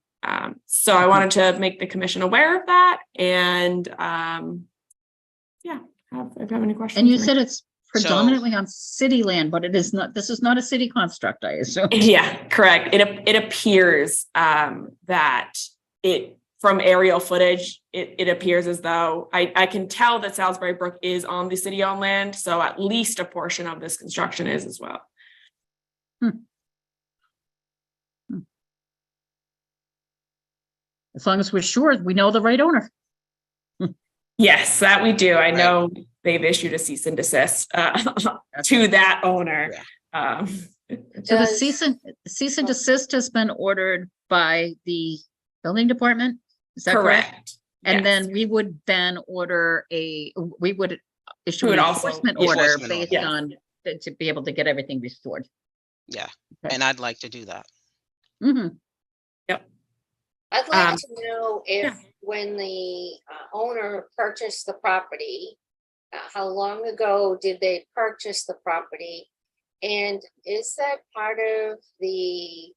[SPEAKER 1] So I wanted to make the commission aware of that, and yeah, if you have any questions.
[SPEAKER 2] And you said it's predominantly on city land, but it is not, this is not a city construct, I assume.
[SPEAKER 1] Yeah, correct. It appears that it, from aerial footage, it appears as though I can tell that Salisbury Brook is on the city-owned land, so at least a portion of this construction is as well.
[SPEAKER 2] As long as we're sure we know the right owner.
[SPEAKER 1] Yes, that we do. I know they've issued a cease and desist to that owner.
[SPEAKER 2] So the cease and desist has been ordered by the building department. Is that correct? And then we would then order we would issue an enforcement order based on to be able to get everything restored.
[SPEAKER 5] Yeah, and I'd like to do that.
[SPEAKER 1] Yep.
[SPEAKER 6] I'd like to know if when the owner purchased the property, how long ago did they purchase the property? And is that part of the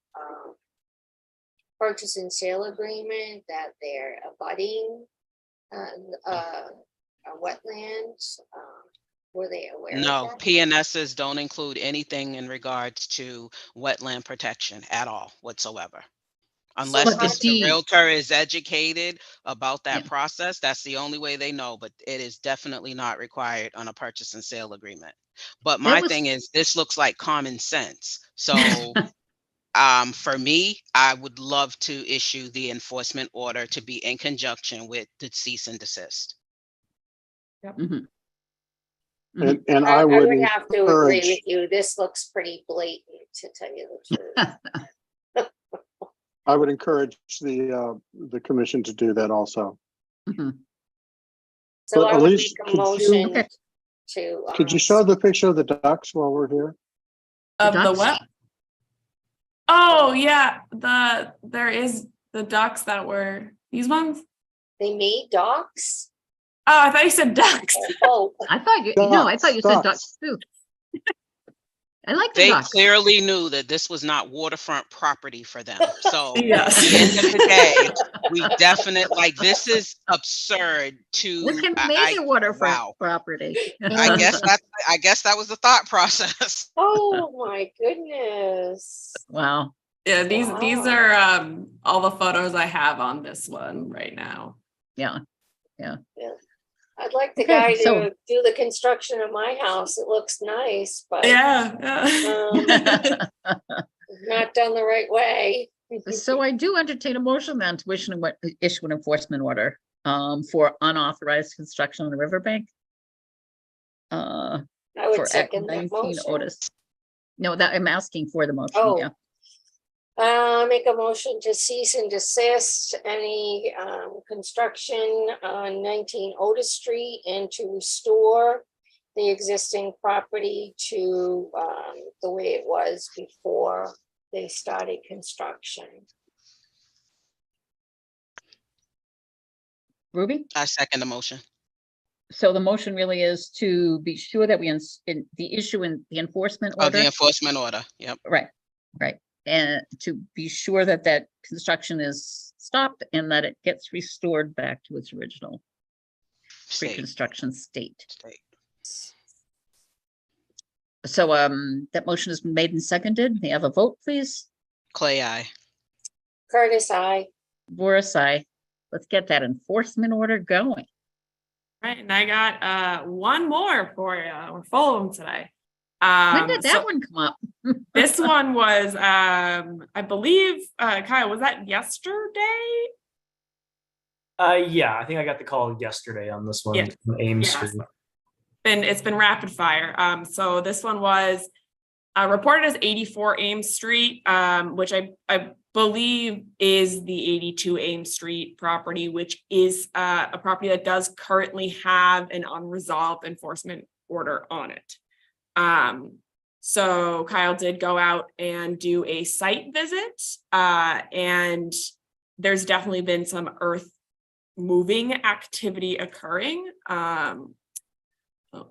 [SPEAKER 6] purchase and sale agreement that they're abutting a wetland? Were they aware of
[SPEAKER 5] No,
[SPEAKER 6] that?
[SPEAKER 5] PNSs don't include anything in regards to wetland protection at all whatsoever. Unless the realtor is educated about that process, that's the only way they know, but it is definitely not required on a purchase and sale agreement. But my thing is, this looks like common sense. So for me, I would love to issue the enforcement order to be in conjunction with the cease and desist.
[SPEAKER 1] Yep.
[SPEAKER 3] And I would
[SPEAKER 6] have to agree with you. This looks pretty blatant, to tell you the truth.
[SPEAKER 3] I would encourage the commission to do that also.
[SPEAKER 6] So I would make a motion to.
[SPEAKER 3] Could you show the picture of the ducks while we're here?
[SPEAKER 1] Of the what? Oh yeah, there is the ducks that were these ones.
[SPEAKER 6] They made ducks.
[SPEAKER 1] Oh, I thought you said ducks.
[SPEAKER 6] Oh,
[SPEAKER 2] I thought you said ducks too. I like the ducks.
[SPEAKER 5] They clearly knew that this was not waterfront property for them. So
[SPEAKER 1] yes.
[SPEAKER 5] At the end of the day, we definitely this is absurd to
[SPEAKER 2] Look at major waterfront property.
[SPEAKER 5] I guess that was the thought process.
[SPEAKER 6] Oh my goodness.
[SPEAKER 2] Wow.
[SPEAKER 1] Yeah, these are all the photos I have on this one right now.
[SPEAKER 2] Yeah.
[SPEAKER 6] I'd like the guy to do the construction of my house. It looks nice, but
[SPEAKER 1] not
[SPEAKER 6] done the right way.
[SPEAKER 2] So I do entertain a motion then to issue an enforcement order for unauthorized construction on the riverbank.
[SPEAKER 6] I would second that motion.
[SPEAKER 2] Otis. No, that I'm asking for the motion.
[SPEAKER 6] Oh.
[SPEAKER 2] Yeah.
[SPEAKER 6] Make a motion to cease and desist any construction on 19 Otis Street and to restore the existing property to the way it was before they started construction.
[SPEAKER 2] Ruby?
[SPEAKER 5] I second the motion.
[SPEAKER 2] So the motion really is to be sure that we issue in the enforcement order.
[SPEAKER 5] Of the enforcement order. Yep.
[SPEAKER 2] Right. And to be sure that construction is stopped and that it gets restored back to its original
[SPEAKER 5] State.
[SPEAKER 2] pre-construction state.
[SPEAKER 5] State.
[SPEAKER 2] So that motion has been made and seconded. May I have a vote, please?
[SPEAKER 5] Clay, I.
[SPEAKER 6] Curtis, I.
[SPEAKER 2] Boris, aye. Let's get that enforcement order going.
[SPEAKER 1] Right, and I got one more for you. We're full of them today.
[SPEAKER 2] When did that one come up?
[SPEAKER 1] This one was, I believe, Kyle, was that yesterday?
[SPEAKER 13] Yeah, I think I got the call yesterday on this one.
[SPEAKER 1] Yeah.
[SPEAKER 13] From Ames
[SPEAKER 1] Yes.
[SPEAKER 13] Street.
[SPEAKER 1] It's been rapid fire. So this one was reported as 84 Ames Street, which I believe is the 82 Ames Street property, which is a property that does currently have an unresolved enforcement order on it. So Kyle did go out and do a site visit, and there's definitely been some earth moving activity occurring.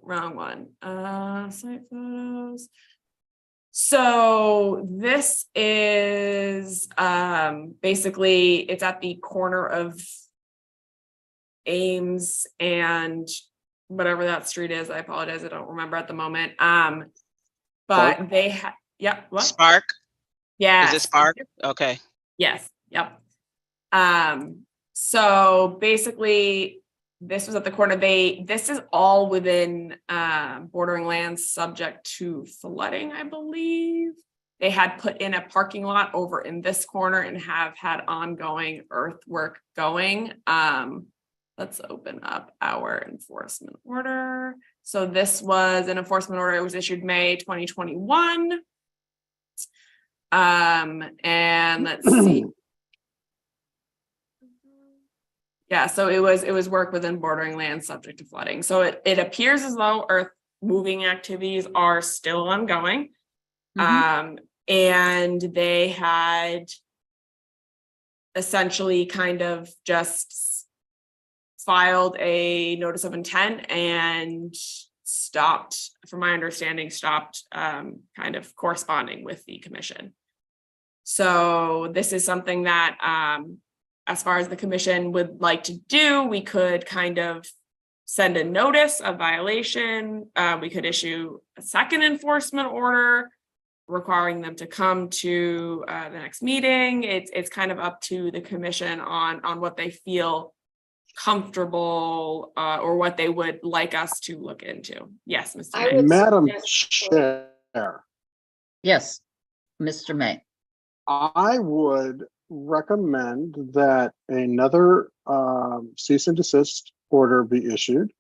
[SPEAKER 1] Wrong one. Site photos. So this is basically, it's at the corner of Ames and whatever that street is. I apologize, I don't remember at the moment. But
[SPEAKER 5] Spark?
[SPEAKER 1] they have, yep, what?
[SPEAKER 5] Spark?
[SPEAKER 1] Yeah.
[SPEAKER 5] Is it Spark? Okay.
[SPEAKER 1] Yes, yep. So basically, this was at the corner. This is all within bordering lands subject to flooding, I believe. They had put in a parking lot over in this corner and have had ongoing earthwork going. Let's open up our enforcement order. So this was an enforcement order. It was issued May 2021. And let's see. Yeah, so it was work within bordering land subject to flooding. So it appears as though earth moving activities are still ongoing. And they had essentially kind of just filed a notice of intent and stopped, from my understanding, kind of corresponding with the commission. So this is something that as far as the commission would like to do, we could kind of send a notice of violation. We could issue a second enforcement order requiring them to come to the next meeting. It's kind of up to the commission on what they feel comfortable or what they would like us to look into. Yes, Mr. May.
[SPEAKER 3] Madam Chair,
[SPEAKER 2] Yes, Mr. May.
[SPEAKER 3] I would recommend that another cease and desist order be issued,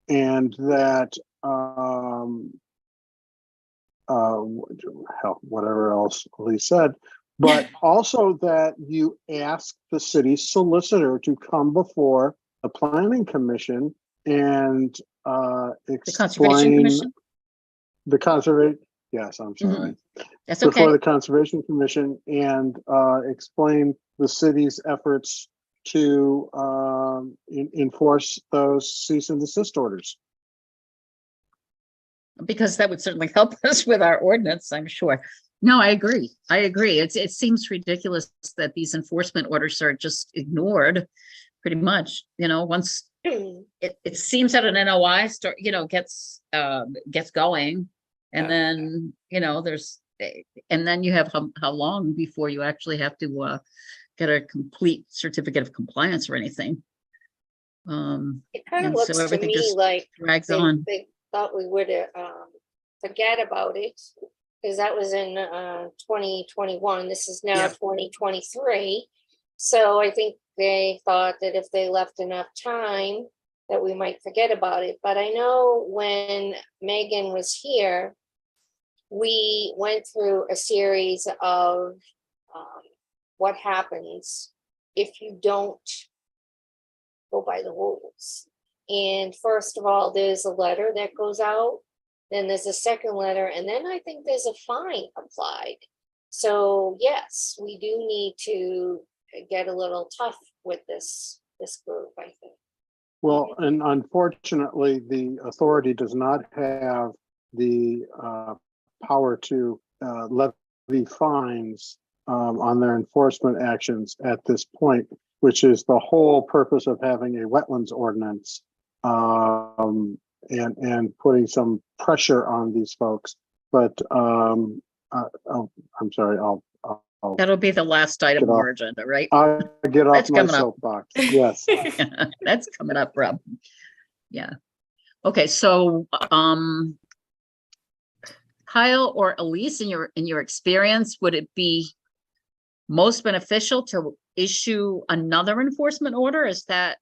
[SPEAKER 3] and that whatever else Lee said, but also that you ask the city solicitor to come before the planning commission and
[SPEAKER 2] The Conservation
[SPEAKER 3] explain
[SPEAKER 2] Commission?
[SPEAKER 3] the conservation. Yes, I'm sorry.
[SPEAKER 2] That's
[SPEAKER 3] Before
[SPEAKER 2] okay.
[SPEAKER 3] the Conservation Commission and explain the city's efforts to enforce those cease and desist orders.
[SPEAKER 2] Because that would certainly help us with our ordinance, I'm sure. No, I agree. I agree. It seems ridiculous that these enforcement orders are just ignored pretty much, once it seems that an NOI gets going. And then, and then you have how long before you actually have to get a complete certificate of compliance or anything.
[SPEAKER 6] It kind of
[SPEAKER 2] And
[SPEAKER 6] looks
[SPEAKER 2] so
[SPEAKER 6] to
[SPEAKER 2] everything
[SPEAKER 6] me
[SPEAKER 2] just
[SPEAKER 6] like
[SPEAKER 2] drags on.
[SPEAKER 6] they thought we would forget about it, because that was in 2021. This is now 2023. So I think they thought that if they left enough time that we might forget about it. But I know when Megan was here, we went through a series of what happens if you don't go by the rules. And first of all, there's a letter that goes out, then there's a second letter, and then I think there's a fine applied. So yes, we do need to get a little tough with this group, I think.
[SPEAKER 3] Well, and unfortunately, the authority does not have the power to levy fines on their enforcement actions at this point. which is the whole purpose of having a wetlands ordinance, and putting some pressure on these folks. But I'm sorry,
[SPEAKER 2] That'll be the last item
[SPEAKER 3] Get
[SPEAKER 2] on
[SPEAKER 3] off.
[SPEAKER 2] our agenda, right?
[SPEAKER 3] I'll get off
[SPEAKER 2] That's
[SPEAKER 3] my
[SPEAKER 2] coming up.
[SPEAKER 3] soapbox. Yes.
[SPEAKER 2] That's coming up, Rob. Yeah. Okay, so Kyle or Elise, in your experience, would it be most beneficial to issue another enforcement order? Is that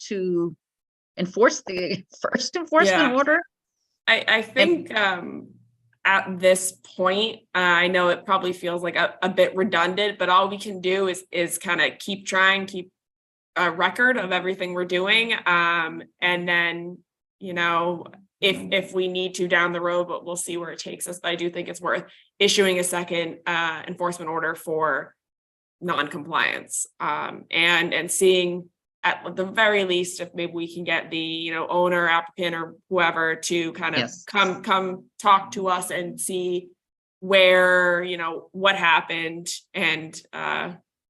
[SPEAKER 2] to enforce the first enforcement order?
[SPEAKER 1] I think at this point, I know it probably feels like a bit redundant, but all we can do is kind of keep a record of everything we're doing. And then, you know, if we need to down the road, but we'll see where it takes us. But I do think it's worth issuing a second enforcement order for non-compliance, and seeing at the very least if maybe we can get the, you know, owner, applicant, or whoever to kind of come talk to us and see where, you know, what happened, and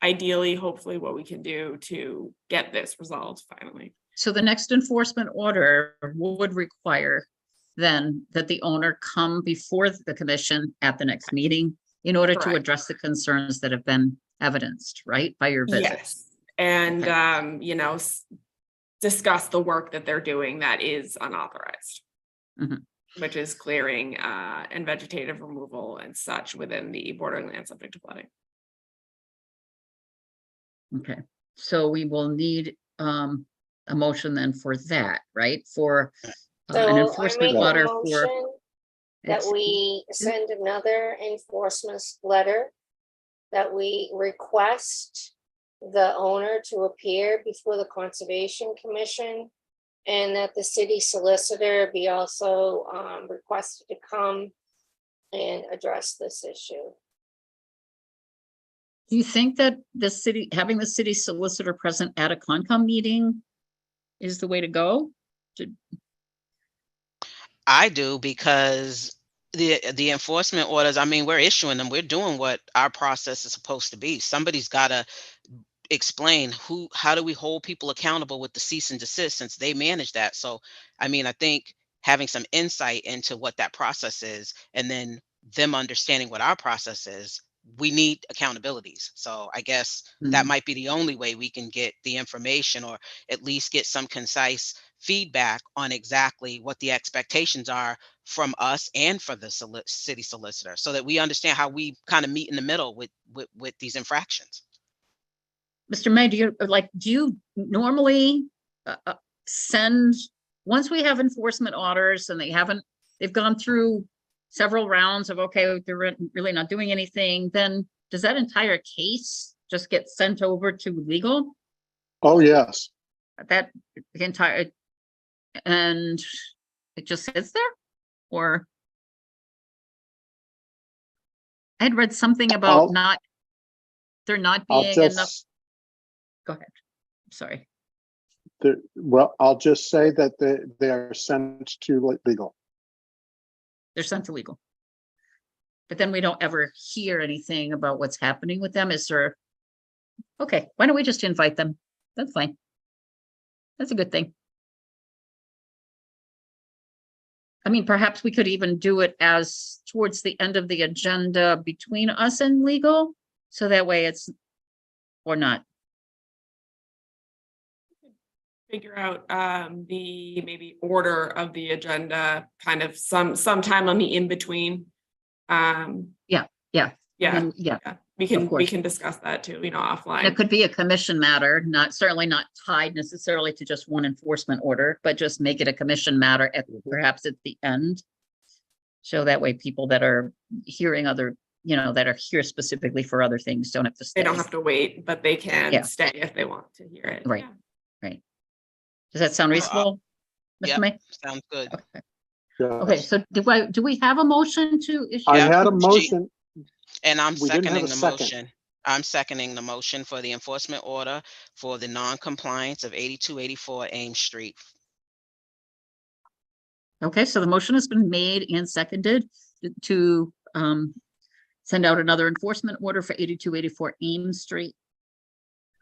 [SPEAKER 1] ideally, hopefully, what we can do to get this resolved finally.
[SPEAKER 2] So the next enforcement order would require then that the owner come before the commission at the next meeting in order to address the concerns that have been evidenced, right, by your visit.
[SPEAKER 1] Yes. And, you know, discuss the work that they're doing that is unauthorized, which is clearing and vegetative removal and such within the bordering land subject to flooding.
[SPEAKER 2] Okay, so we will need a motion then for that, right? For an enforcement order for
[SPEAKER 6] that we send another enforcement letter, that we request the owner to appear before the Conservation Commission, and that the city solicitor be also requested to come and address this issue.
[SPEAKER 2] Do you think that having the city solicitor present at a Concom meeting is the way to go?
[SPEAKER 5] I do, because the enforcement orders, I mean, we're issuing them, we're doing what our process is supposed to be. Somebody's got to explain how do we hold people accountable with the cease and desist, since they manage that. So, I mean, I think having some insight into what that process is, and then them understanding what our process is, we need accountabilities. So I guess that might be the only way we can get the information, or at least get some concise feedback on exactly what the expectations are from us and for the city solicitor, so that we understand how we kind of meet in the middle with these infractions.
[SPEAKER 2] Mr. May, do you normally send, once we have enforcement orders and they've gone through several rounds of, okay, they're really not doing anything, then does that entire case just get sent over to legal?
[SPEAKER 3] Oh, yes.
[SPEAKER 2] That the entire, and it just sits there? Or I had read something about there not being enough. Go ahead. Sorry.
[SPEAKER 3] Well, I'll just say that they are sent to legal.
[SPEAKER 2] They're sent to legal. But then we don't ever hear anything about what's happening with them. Is there? Okay, why don't we just invite them? That's fine. That's a good thing. I mean, perhaps we could even do it as towards the end of the agenda between us and legal, so that way it's, or not.
[SPEAKER 1] Figure out the maybe order of the agenda, kind of sometime on the in between.
[SPEAKER 2] Yeah.
[SPEAKER 1] We can discuss that too, you know, offline.
[SPEAKER 2] It could be a commission matter, certainly not tied necessarily to just one enforcement order, but just make it a commission matter perhaps at the end. So that way people that are hearing that are here specifically for other things don't have to stay.
[SPEAKER 1] They don't have to wait, but they can stay if they want to hear it.
[SPEAKER 2] Right. Right. Does that sound reasonable?
[SPEAKER 5] Yeah,
[SPEAKER 2] May?
[SPEAKER 5] sounds good.
[SPEAKER 2] Okay.
[SPEAKER 3] Yes.
[SPEAKER 2] Okay, so do we have a motion to issue?
[SPEAKER 3] I had a motion.
[SPEAKER 5] And I'm
[SPEAKER 3] We didn't have
[SPEAKER 5] seconding
[SPEAKER 3] a
[SPEAKER 5] the
[SPEAKER 3] second.
[SPEAKER 5] motion. I'm seconding the motion for the enforcement order for the non-compliance of 8284 Ames Street.
[SPEAKER 2] Okay, so the motion has been made and seconded to send out another enforcement order for 8284 Ames Street.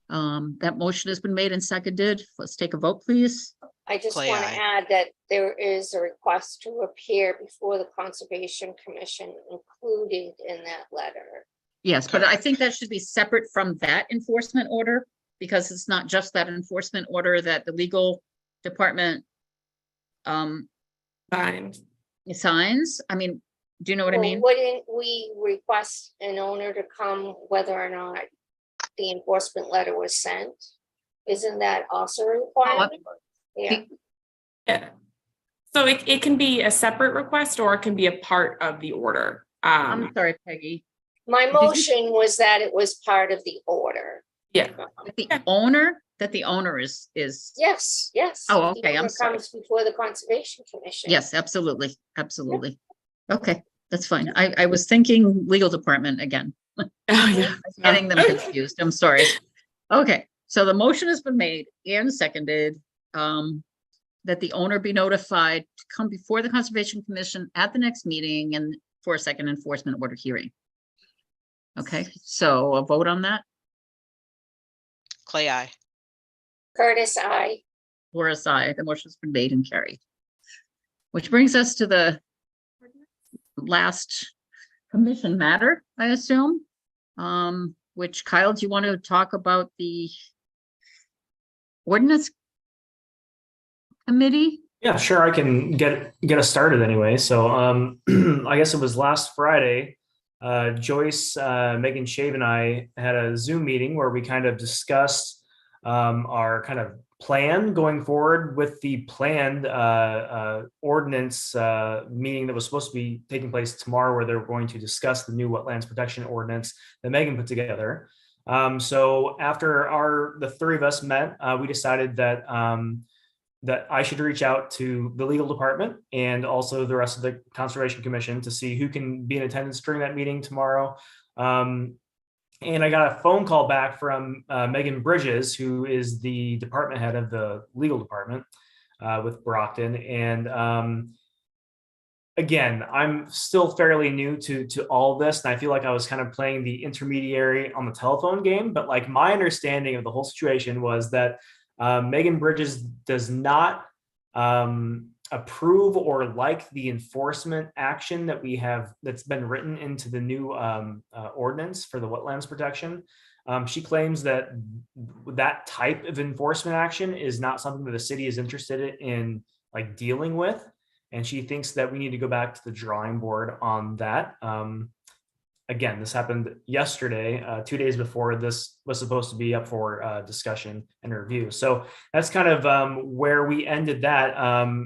[SPEAKER 2] That motion has been made and seconded. Let's take a vote, please.
[SPEAKER 6] I just
[SPEAKER 5] Clay,
[SPEAKER 6] want to
[SPEAKER 5] aye.
[SPEAKER 6] add that there is a request to appear before the Conservation Commission included in that letter.
[SPEAKER 2] Yes, but I
[SPEAKER 5] Correct.
[SPEAKER 2] think that should be separate from that enforcement order, because it's not just that enforcement order that the legal department
[SPEAKER 1] Fine.
[SPEAKER 2] signs. I mean, do you know what I
[SPEAKER 6] Well,
[SPEAKER 2] mean?
[SPEAKER 6] wouldn't we request an owner to come whether or not the enforcement letter was sent? Isn't that also a requirement? Yeah,
[SPEAKER 1] Yeah. So it can be a separate request or it can be a part of the order.
[SPEAKER 2] I'm sorry, Peggy.
[SPEAKER 6] my
[SPEAKER 2] you-
[SPEAKER 6] motion was that it was part of the order.
[SPEAKER 1] Yeah.
[SPEAKER 2] That the owner is,
[SPEAKER 6] Yes, yes.
[SPEAKER 2] Oh,
[SPEAKER 6] The
[SPEAKER 2] okay, I'm
[SPEAKER 6] owner
[SPEAKER 2] sorry.
[SPEAKER 6] Comes before the Conservation Commission.
[SPEAKER 2] yes, absolutely, absolutely. Okay, that's fine. I was thinking legal department again.
[SPEAKER 1] Oh, yeah.
[SPEAKER 2] I'm getting them confused. I'm sorry. Okay, so the motion has been made and seconded, that the owner be notified to come before the Conservation Commission at the next meeting and for a second enforcement order hearing. Okay, so a vote on that.
[SPEAKER 5] Clay, aye.
[SPEAKER 6] Curtis, I.
[SPEAKER 2] Laura, aye. The motion's been made and carried. Which brings us to the last commission matter, I assume. Which, Kyle, do you want to talk about the ordinance committee?
[SPEAKER 13] Yeah, sure. I can get us started anyway. So I guess it was last Friday. Joyce, Megan Shave, and I had a Zoom meeting where we kind of discussed our kind of plan going forward with the planned ordinance meeting that was supposed to be taking place tomorrow, where they're going to discuss the new wetlands protection ordinance that Megan put together. So after the three of us met, we decided that that I should reach out to the legal department and also the rest of the Conservation Commission to see who can be in attendance during that meeting tomorrow. And I got a phone call back from Megan Bridges, who is the department head of the legal department with Brockton. And again, I'm still fairly new to all of this, and I feel like I was kind of playing the intermediary on the telephone game. But like, my understanding of the whole situation was that Megan Bridges does not approve or like the enforcement action that we have that's been written into the new ordinance for the wetlands protection. She claims that that type of enforcement action is not something that the city is interested in like dealing with, and she thinks that we need to go back to the drawing board on that. Again, this happened yesterday, 2 days before this was supposed to be up for discussion and review. So that's kind of where we ended that.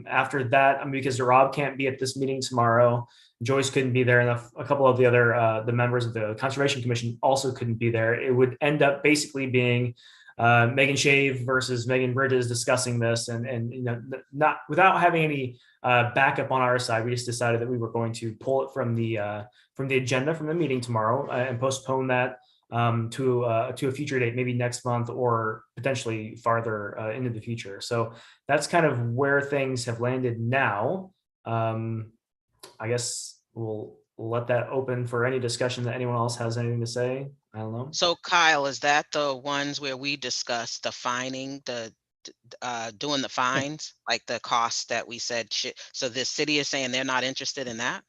[SPEAKER 13] After that, because Rob can't be at this meeting tomorrow, Joyce couldn't be there, and a couple of the other the members of the Conservation Commission also couldn't be there. It would end up basically being Megan Shave versus Megan Bridges discussing this, and you know, not without having any backup on our side. We just decided that we were going to pull it from the agenda from the meeting tomorrow and postpone that to a future date, maybe next month or potentially farther into the future. So that's kind of where things have landed now. I guess we'll let that open for any discussion that anyone else has anything to say. I don't know.
[SPEAKER 5] So Kyle, is that the ones where we discussed the fining, doing the fines, like the costs that we said should, so the city is saying they're not interested in that?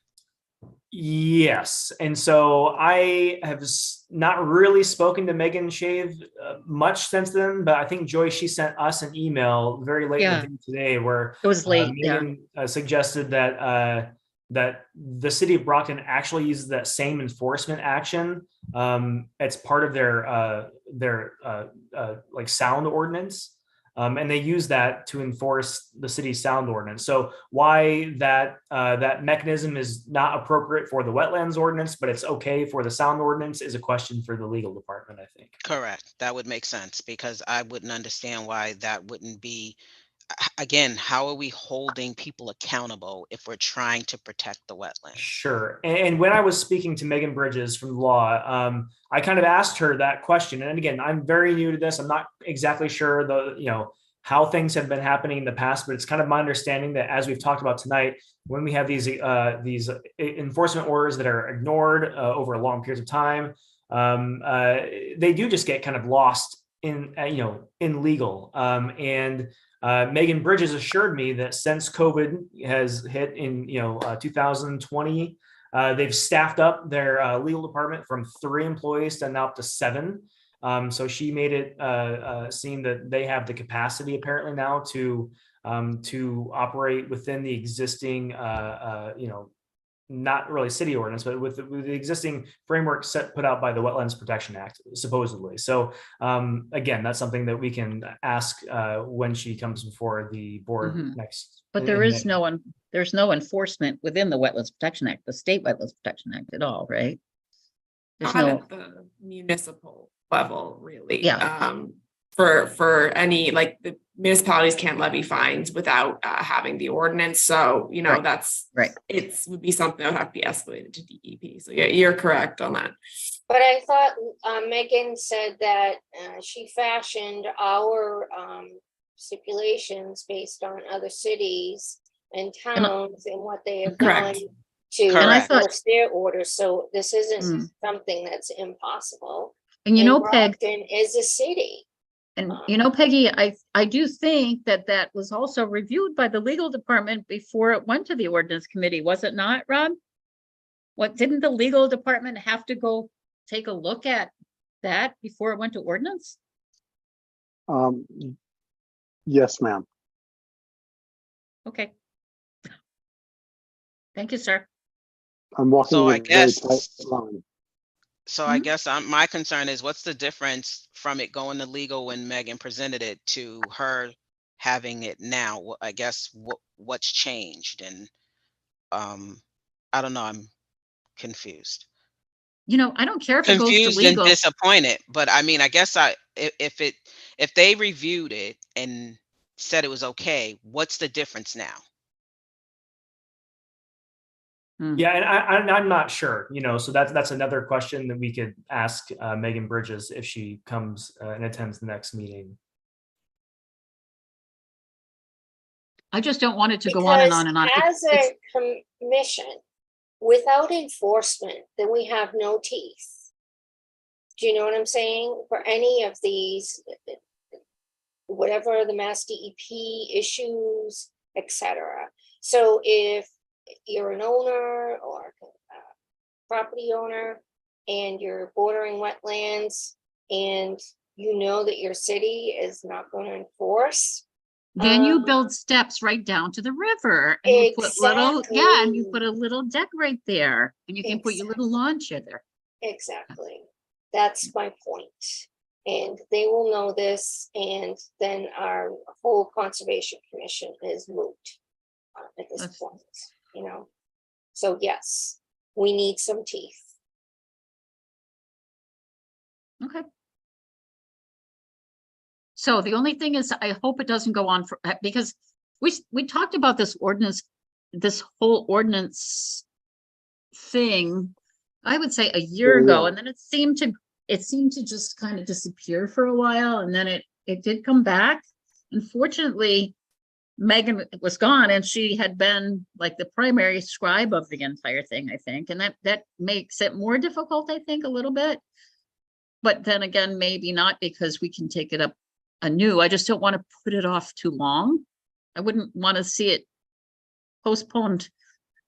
[SPEAKER 13] Yes. And so I have not really spoken to Megan Shave much since then, but I think Joyce, she sent us an email very late in the day today where
[SPEAKER 2] It was late,
[SPEAKER 13] Megan suggested that that the city of Brockton actually uses that same enforcement action. It's part of their like sound ordinance. And they use that to enforce the city's sound ordinance. So why that mechanism is not appropriate for the wetlands ordinance, but it's okay for the sound ordinance, is a question for the legal department, I think.
[SPEAKER 5] Correct. That would make sense, because I wouldn't understand why that wouldn't be. Again, how are we holding people accountable if we're trying to protect the wetlands?
[SPEAKER 13] Sure. And when I was speaking to Megan Bridges from law, I kind of asked her that question. And again, I'm very new to this. I'm not exactly sure how things have been happening in the past, but it's kind of my understanding that, as we've talked about tonight, when we have these enforcement orders that are ignored over long periods of time, they do just get kind of lost in in legal. And Megan Bridges assured me that since COVID has hit in 2020, they've staffed up their legal department from 3 employees to now up to 7. So she made it seem that they have the capacity apparently now to operate within the existing not really city ordinance, but with the existing framework put out by the Wetlands Protection Act, supposedly. So again, that's something that we can ask when she comes before the board next.
[SPEAKER 2] But there's no enforcement within the Wetlands Protection Act, the state Wetlands Protection Act at all, right? There's
[SPEAKER 1] Not
[SPEAKER 2] no,
[SPEAKER 1] at the municipal level, really.
[SPEAKER 2] Yeah.
[SPEAKER 1] For any, like, the municipalities can't levy fines without having the ordinance. So,
[SPEAKER 2] Right.
[SPEAKER 1] that's
[SPEAKER 2] right.
[SPEAKER 1] it would be something that would have to be escalated to DEP. So yeah, you're correct on that.
[SPEAKER 6] But I thought Megan said that she fashioned our stipulations based on other cities and towns and what they have
[SPEAKER 1] Correct.
[SPEAKER 6] done to
[SPEAKER 5] Correct.
[SPEAKER 6] enforce their orders. So this isn't something that's impossible.
[SPEAKER 2] And
[SPEAKER 6] And
[SPEAKER 2] Peg,
[SPEAKER 6] Brockton is a city.
[SPEAKER 2] and Peggy, I do think that was also reviewed by the legal department before it went to the ordinance committee, was it not, Rob? What, didn't the legal department have to go take a look at that before it went to ordinance?
[SPEAKER 3] Yes, ma'am.
[SPEAKER 2] Okay. Thank you, sir.
[SPEAKER 3] I'm walking
[SPEAKER 5] So
[SPEAKER 3] a
[SPEAKER 5] I
[SPEAKER 3] very
[SPEAKER 5] guess,
[SPEAKER 3] tight line.
[SPEAKER 5] so I guess my concern is, what's the difference from it going to legal when Megan presented it to her having it now? I guess what's changed? And I don't know, I'm confused.
[SPEAKER 2] I don't care if it goes to
[SPEAKER 5] Confused and
[SPEAKER 2] legal.
[SPEAKER 5] disappointed, but I mean, I guess if they reviewed it and said it was okay, what's the difference now?
[SPEAKER 13] Yeah, and I'm not sure, so that's another question that we could ask Megan Bridges if she comes and attends the next meeting.
[SPEAKER 2] I just don't want it to go on and on and on.
[SPEAKER 6] As a commission, without enforcement, then we have no teeth. Do you know what I'm saying? For any of these, whatever the Mass DEP issues, etc. So if you're an owner or a property owner and you're bordering wetlands and you know that your city is not going to enforce,
[SPEAKER 2] then you build steps right down to the river and you put and you put a little deck right there and you can put your little lawn chair there.
[SPEAKER 6] Exactly. That's my point. And they will know this, and then our whole conservation commission is moot at this point, So yes, we need some teeth.
[SPEAKER 2] Okay. So the only thing is, I hope it doesn't go on because we talked about this whole ordinance thing, I would say a year ago, and then it seemed to just kind of disappear for a while, and then it did come back. Unfortunately, Megan was gone, and she had been like the primary scribe of the entire thing, I think, and that makes it more difficult, I think, a little bit. But then again, maybe not, because we can take it up anew. I just don't want to put it off too long. I wouldn't want to see it postponed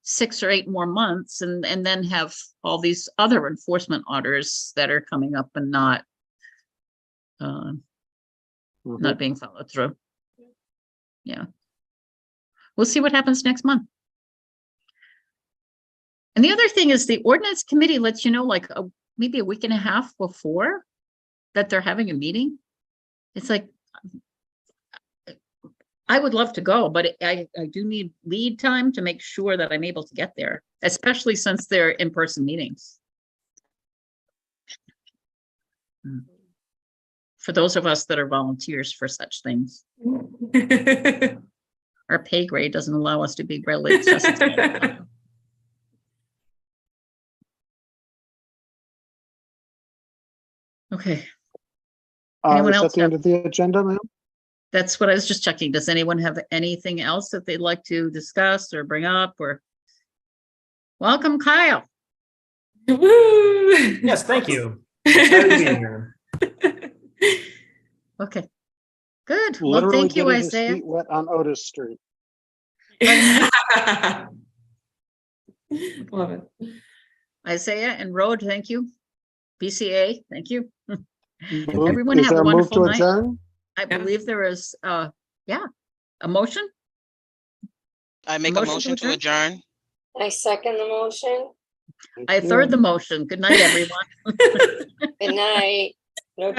[SPEAKER 2] 6 or 8 more months and then have all these other enforcement orders that are coming up and not being followed through. Yeah. We'll see what happens next month. And the other thing is the ordinance committee lets you know, like maybe a week and a half before that they're having a meeting. It's like, I would love to go, but I do need lead time to make sure that I'm able to get there, especially since they're in-person meetings. For those of us that are volunteers for such things. Our pay grade doesn't allow us to be readily accessible. Okay. Anyone
[SPEAKER 3] Is
[SPEAKER 2] else
[SPEAKER 3] that the end of the agenda, ma'am?
[SPEAKER 2] That's what I was just checking. Does anyone have anything else that they'd like to discuss or bring up? Or welcome, Kyle.
[SPEAKER 13] Woo! Yes, thank you. Excited to be here.
[SPEAKER 2] Okay. Good. Well,
[SPEAKER 3] Literally
[SPEAKER 2] thank you,
[SPEAKER 3] getting his
[SPEAKER 2] Isaiah.
[SPEAKER 3] feet wet on Otis Street.
[SPEAKER 1] Love it.
[SPEAKER 2] Isaiah and Road, thank you. BCA, thank you.
[SPEAKER 3] Move-
[SPEAKER 2] Everyone
[SPEAKER 3] Is
[SPEAKER 2] have a
[SPEAKER 3] there a move
[SPEAKER 2] wonderful
[SPEAKER 3] to
[SPEAKER 2] night.
[SPEAKER 3] adjourn?
[SPEAKER 2] I believe there is, yeah, a motion?
[SPEAKER 5] I make a motion to adjourn.
[SPEAKER 6] I second the motion.
[SPEAKER 2] I third the motion. Good night, everyone.
[SPEAKER 6] Good night. No